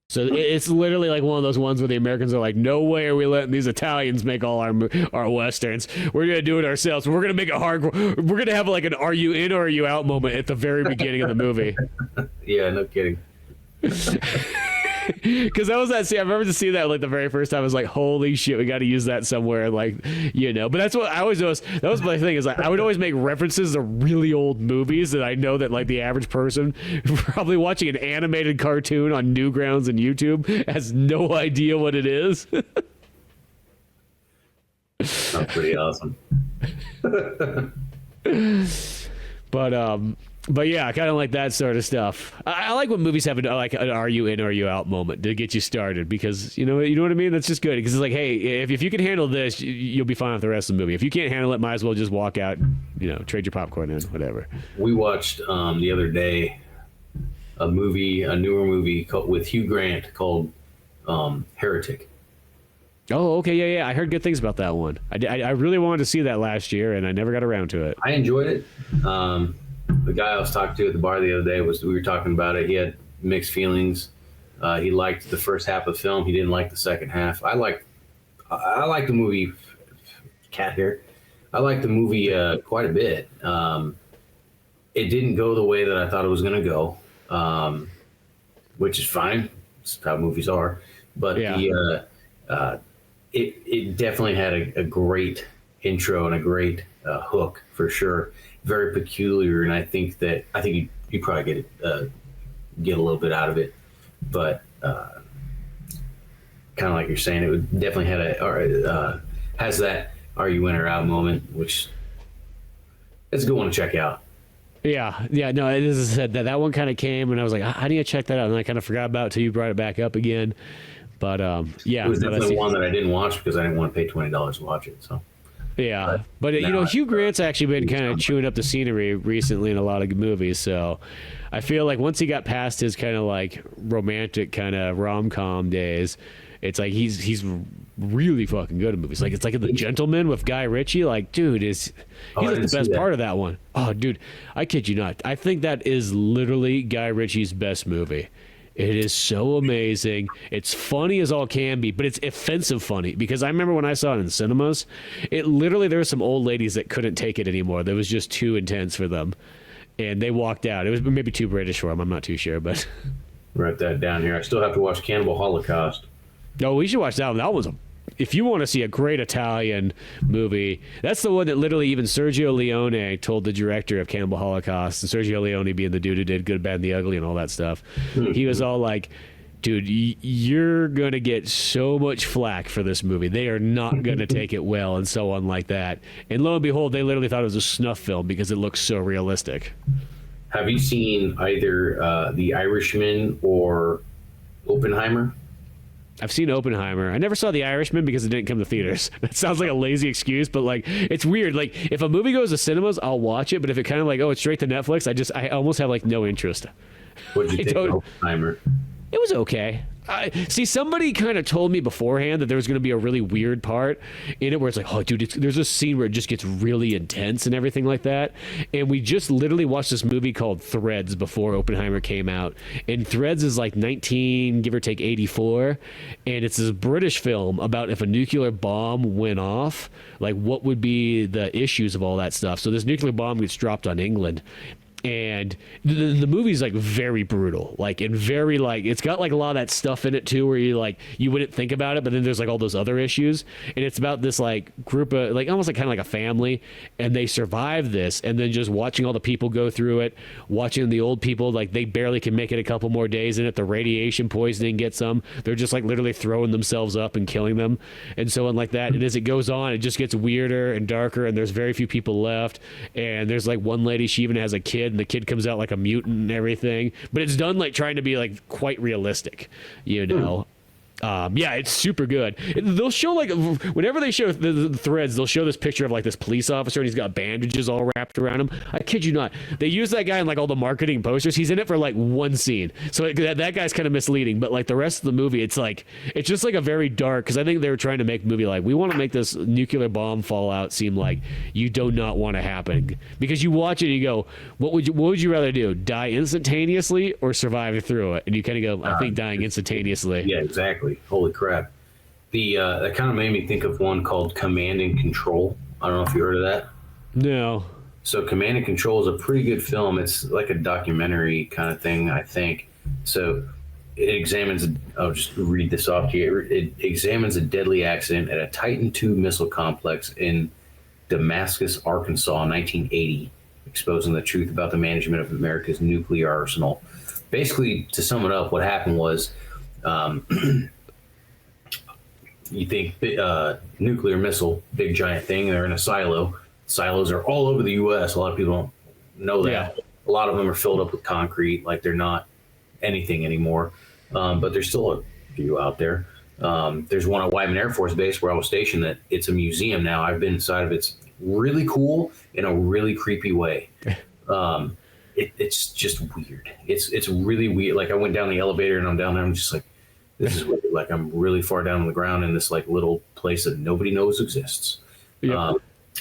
So it's literally like one of those ones where the Americans are like, no way are we letting these Italians make all our westerns. We're gonna do it ourselves. We're gonna make it hardcore. We're gonna have like an "Are you in or are you out" moment at the very beginning of the movie. Yeah, no kidding. Because that was that scene. I remember to see that like the very first time. I was like, "Holy shit, we got to use that somewhere!" Like, But that's what I always was. That was my thing. Is like I would always make references to really old movies that I know that like the average person probably watching an animated cartoon on Newgrounds and YouTube has no idea what it is. That's pretty awesome. But yeah, kind of like that sort of stuff. I like when movies have like an "Are you in or are you out" moment to get you started because you know what I mean. That's just good because it's like, hey, if you can handle this, you'll be fine with the rest of the movie. If you can't handle it, might as well just walk out. Trade your popcorn in, whatever. We watched the other day a newer movie with Hugh Grant called Heretic. Oh, okay, yeah. I heard good things about that one. I really wanted to see that last year, and I never got around to it. I enjoyed it. The guy I was talking to at the bar the other day we were talking about it. He had mixed feelings. He liked the first half of the film. He didn't like the second half. I like the movie. Cat here. I like the movie quite a bit. It didn't go the way that I thought it was going to go, which is fine. It's how movies are. But yeah. It definitely had a great intro and a great hook for sure. Very peculiar, and I think you probably get a little bit out of it, but kind of like you're saying, it would definitely has that "Are you in or out" moment, which it's a good one to check out. Yeah, no, it is. I said that one kind of came, and I was like, I need to check that out, and I kind of forgot about it till you brought it back up again. But yeah, it was definitely one that I didn't watch because I didn't want to pay $20 to watch it. So. Yeah, but Hugh Grant's actually been kind of chewing up the scenery recently in a lot of movies. So I feel like once he got past his kind of like romantic kind of rom-com days, it's like he's really fucking good at movies. Like it's like The Gentleman with Guy Ritchie. Like, dude, he's like the best part of that one. Oh, dude, I kid you not. I think that is literally Guy Ritchie's best movie. It is so amazing. It's funny as all can be, but it's offensive funny because I remember when I saw it in cinemas, there were some old ladies that couldn't take it anymore. That was just too intense for them, and they walked out. It was maybe too British for them. I'm not too sure, but write that down here. I still have to watch Cannibal Holocaust. No, we should watch that one. That was if you want to see a great Italian movie, that's the one that literally even Sergio Leone told the director of Cannibal Holocaust, and Sergio Leone being the dude who did Good, Bad, and the Ugly and all that stuff. He was all like, dude, you're going to get so much flack for this movie. They are not going to take it well and so on like that. And lo and behold, they literally thought it was a snuff film because it looks so realistic. Have you seen either The Irishman or Oppenheimer? I've seen Oppenheimer. I never saw The Irishman because it didn't come to theaters. That sounds like a lazy excuse, but like it's weird. Like if a movie goes to cinemas, I'll watch it. But if it kind of like, it's straight to Netflix, I almost have like no interest. What did you think of Oppenheimer? It was okay. See, somebody kind of told me beforehand that there was going to be a really weird part in it where it's like, oh, dude, there's a scene where it just gets really intense and everything like that. And we just literally watched this movie called Threads before Oppenheimer came out. And Threads is like 19, give or take 84. And it's this British film about if a nuclear bomb went off, like what would be the issues of all that stuff. So this nuclear bomb gets dropped on England. And the movie's like very brutal, like, and very, like, it's got like a lot of that stuff in it too where you wouldn't think about it, but then there's like all those other issues. And it's about this like group of, like, almost like kind of like a family, and they survive this, and then just watching all the people go through it, watching the old people, like, they barely can make it a couple more days, and if the radiation poisoning gets them, they're just like literally throwing themselves up and killing them and so on like that. And as it goes on, it just gets weirder and darker, and there's very few people left. And there's like one lady, she even has a kid, and the kid comes out like a mutant and everything, but it's done like trying to be like quite realistic, you know. Yeah, it's super good. They'll show, like, whenever they show the threads, they'll show this picture of like this police officer, and he's got bandages all wrapped around him. I kid you not. They use that guy in like all the marketing posters. He's in it for like one scene, so that guy's kind of misleading. But like the rest of the movie, it's just like a very dark, because I think they were trying to make the movie like, we want to make this nuclear bomb fallout seem like you do not want to happen, because you watch it and you go, what would you rather do, die instantaneously or survive through it? And you kind of go, I think dying instantaneously. Yeah, exactly. Holy crap. That kind of made me think of one called Command and Control. I don't know if you heard of that. No. So Command and Control is a pretty good film. It's like a documentary kind of thing, I think. So it examines, I'll just read this off to you. It examines a deadly accident at a Titan II missile complex in Damascus, Arkansas in 1980, exposing the truth about the management of America's nuclear arsenal. Basically, to sum it up, what happened was, you think nuclear missile, big giant thing, they're in a silo. Silos are all over the U.S. A lot of people don't know that. Yeah. A lot of them are filled up with concrete, like they're not anything anymore. But there's still a few out there. There's one at Wyman Air Force Base where I was stationed that it's a museum now. I've been inside of it. It's really cool in a really creepy way. It's just weird. It's really weird. Like, I went down the elevator and I'm down there. I'm just like, this is weird. Like, I'm really far down on the ground in this like little place that nobody knows exists. Yeah.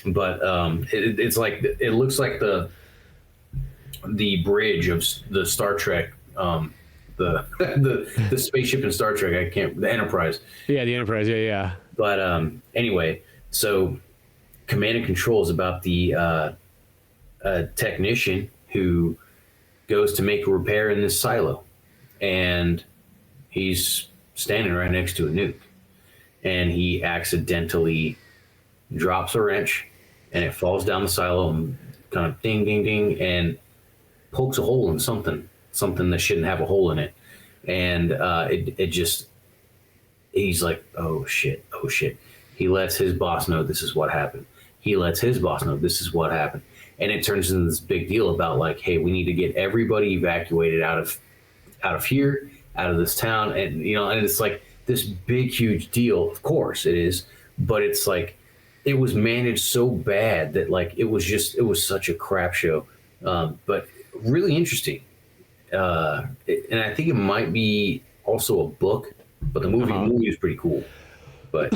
It's like, it looks like the bridge of the Star Trek, the spaceship in Star Trek. The Enterprise. Yeah, the Enterprise. Yeah. But anyway, so Command and Control is about the technician who goes to make a repair in this silo, and he's standing right next to a nuke, and he accidentally drops a wrench, and it falls down the silo and kind of ding, ding, ding, and pokes a hole in something that shouldn't have a hole in it. And he's like, oh shit. He lets his boss know this is what happened. He lets his boss know this is what happened. And it turns into this big deal about like, hey, we need to get everybody evacuated out of here, out of this town. And, and it's like this big, huge deal. Of course it is. But it's like, it was managed so bad that like, it was such a crap show. But really interesting. And I think it might be also a book, but the movie is pretty cool. But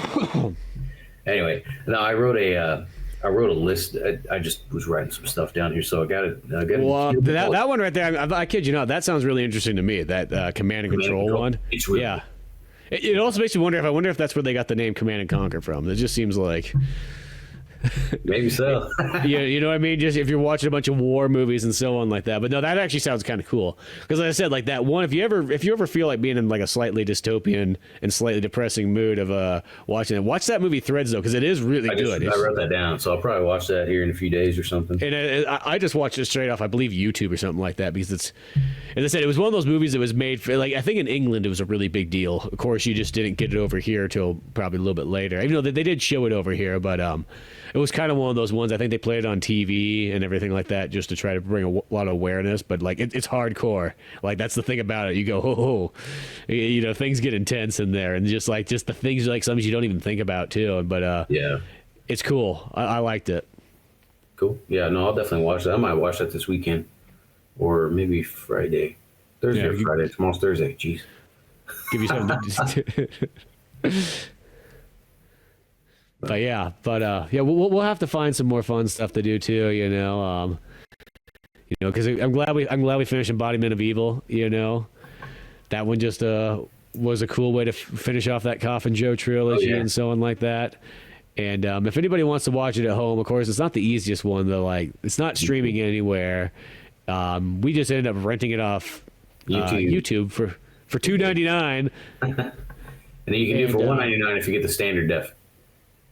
anyway, now I wrote a list. I just was writing some stuff down here, so I got it. Well, that one right there, I kid you not, that sounds really interesting to me. That Command and Control one. It's really yeah. It also makes me wonder if that's where they got the name Command and Conquer from. It just seems like. Maybe so. Yeah, you know what I mean? Just if you're watching a bunch of war movies and so on like that. But no, that actually sounds kind of cool. Because like I said, like that one, if you ever feel like being in like a slightly dystopian and slightly depressing mood of watching it, watch that movie Threads though, because it is really good. I wrote that down, so I'll probably watch that here in a few days or something. And I just watched it straight off, I believe, YouTube or something like that, because it's, as I said, it was one of those movies that was made for, like, I think in England it was a really big deal. Of course, you just didn't get it over here till probably a little bit later. Even though they did show it over here, but it was kind of one of those ones. I think they played it on TV and everything like that just to try to bring a lot of awareness. But like it's hardcore. Like that's the thing about it. You go, oh, things get intense in there, and just the things like something you don't even think about too. But yeah, it's cool. I liked it. Cool. Yeah, no, I'll definitely watch that. I might watch that this weekend, or maybe Friday, Thursday or Friday. Tomorrow's Thursday. Jeez. Give you something. But we'll have to find some more fun stuff to do too, because I'm glad we finished Embodiment of Evil. That one just was a cool way to finish off that Coffin Joe trilogy and so on like that. And if anybody wants to watch it at home, of course, it's not the easiest one though. Like it's not streaming anywhere. We just ended up renting it off YouTube for $2.99. And then you can do it for $1.99 if you get the standard def.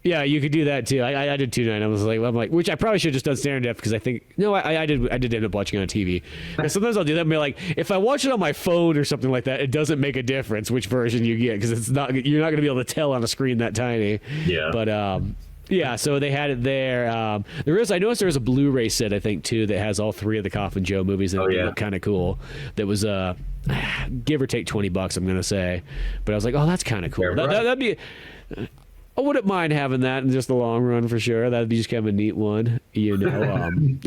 Yeah, you could do that too. I did $2.99. I'm like, which I probably should have just done standard def because I think I did end up watching it on TV. And sometimes I'll do that and be like, if I watch it on my phone or something like that, it doesn't make a difference which version you get because you're not going to be able to tell on a screen that tiny. Yeah. But yeah, so they had it there. I noticed there was a Blu-ray set I think too that has all 3 of the Coffin Joe movies and it looked kind of cool. That was give or take $20, I'm gonna say. But I was like, oh, that's kind of cool. That'd be. I wouldn't mind having that in just the long run for sure. That'd be just kind of a neat one, Coffin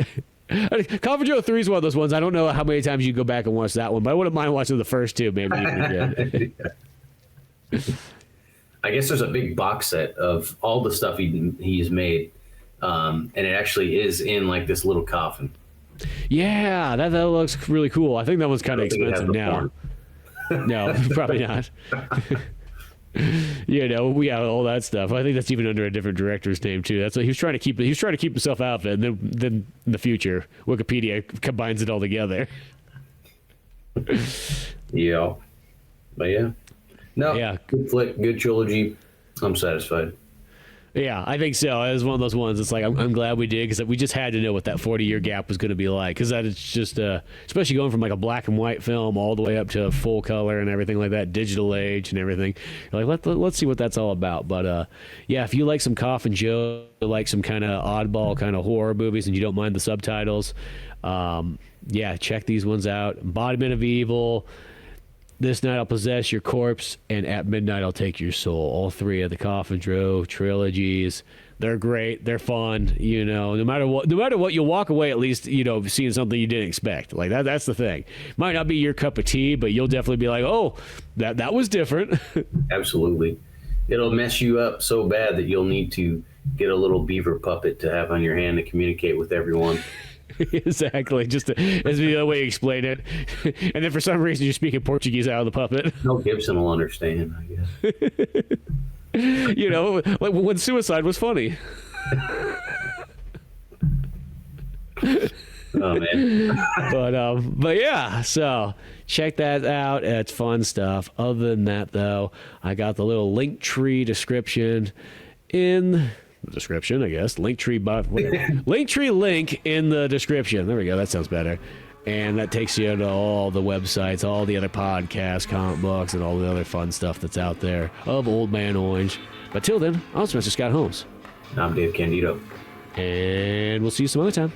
Joe 3 is one of those ones. I don't know how many times you go back and watch that one, but I wouldn't mind watching the first 2 maybe even again. I guess there's a big box set of all the stuff he's made, and it actually is in like this little coffin. Yeah, that looks really cool. I think that one's kind of expensive now. No, probably not. We got all that stuff. I think that's even under a different director's name too. That's what he was trying to keep. He was trying to keep himself out of it, and then in the future, Wikipedia combines it all together. Yeah, but yeah, no, good flick, good trilogy. I'm satisfied. Yeah, I think so. It was one of those ones. It's like I'm glad we did because we just had to know what that 40-year gap was going to be like. Because that is just, especially going from like a black and white film all the way up to full color and everything like that, digital age and everything. You're like let's see what that's all about. But yeah, if you like some Coffin Joe, like some kind of oddball kind of horror movies, and you don't mind the subtitles, yeah, check these ones out. Embodiment of Evil. This Night I'll Possess Your Corpse, and At Midnight I'll Take Your Soul. All 3 of the Coffin Joe trilogies. They're great. They're fun. No matter what, you'll walk away at least, seeing something you didn't expect. Like that's the thing. Might not be your cup of tea, but you'll definitely be like, oh, that was different. Absolutely. It'll mess you up so bad that you'll need to get a little beaver puppet to have on your hand to communicate with everyone. Exactly, just as the other way you explain it. And then for some reason you're speaking Portuguese out of the puppet. No, Gibson will understand, I guess. Like when suicide was funny. Oh man. But yeah, so check that out. It's fun stuff. Other than that though, I got the little Linktree description in the description, I guess. Linktree link in the description. There we go. That sounds better. And that takes you to all the websites, all the other podcasts, comic books, and all the other fun stuff that's out there of Old Man Orange. But till then, I'm Mr. Scott Holmes. I'm Dave Candido. And we'll see you some other time.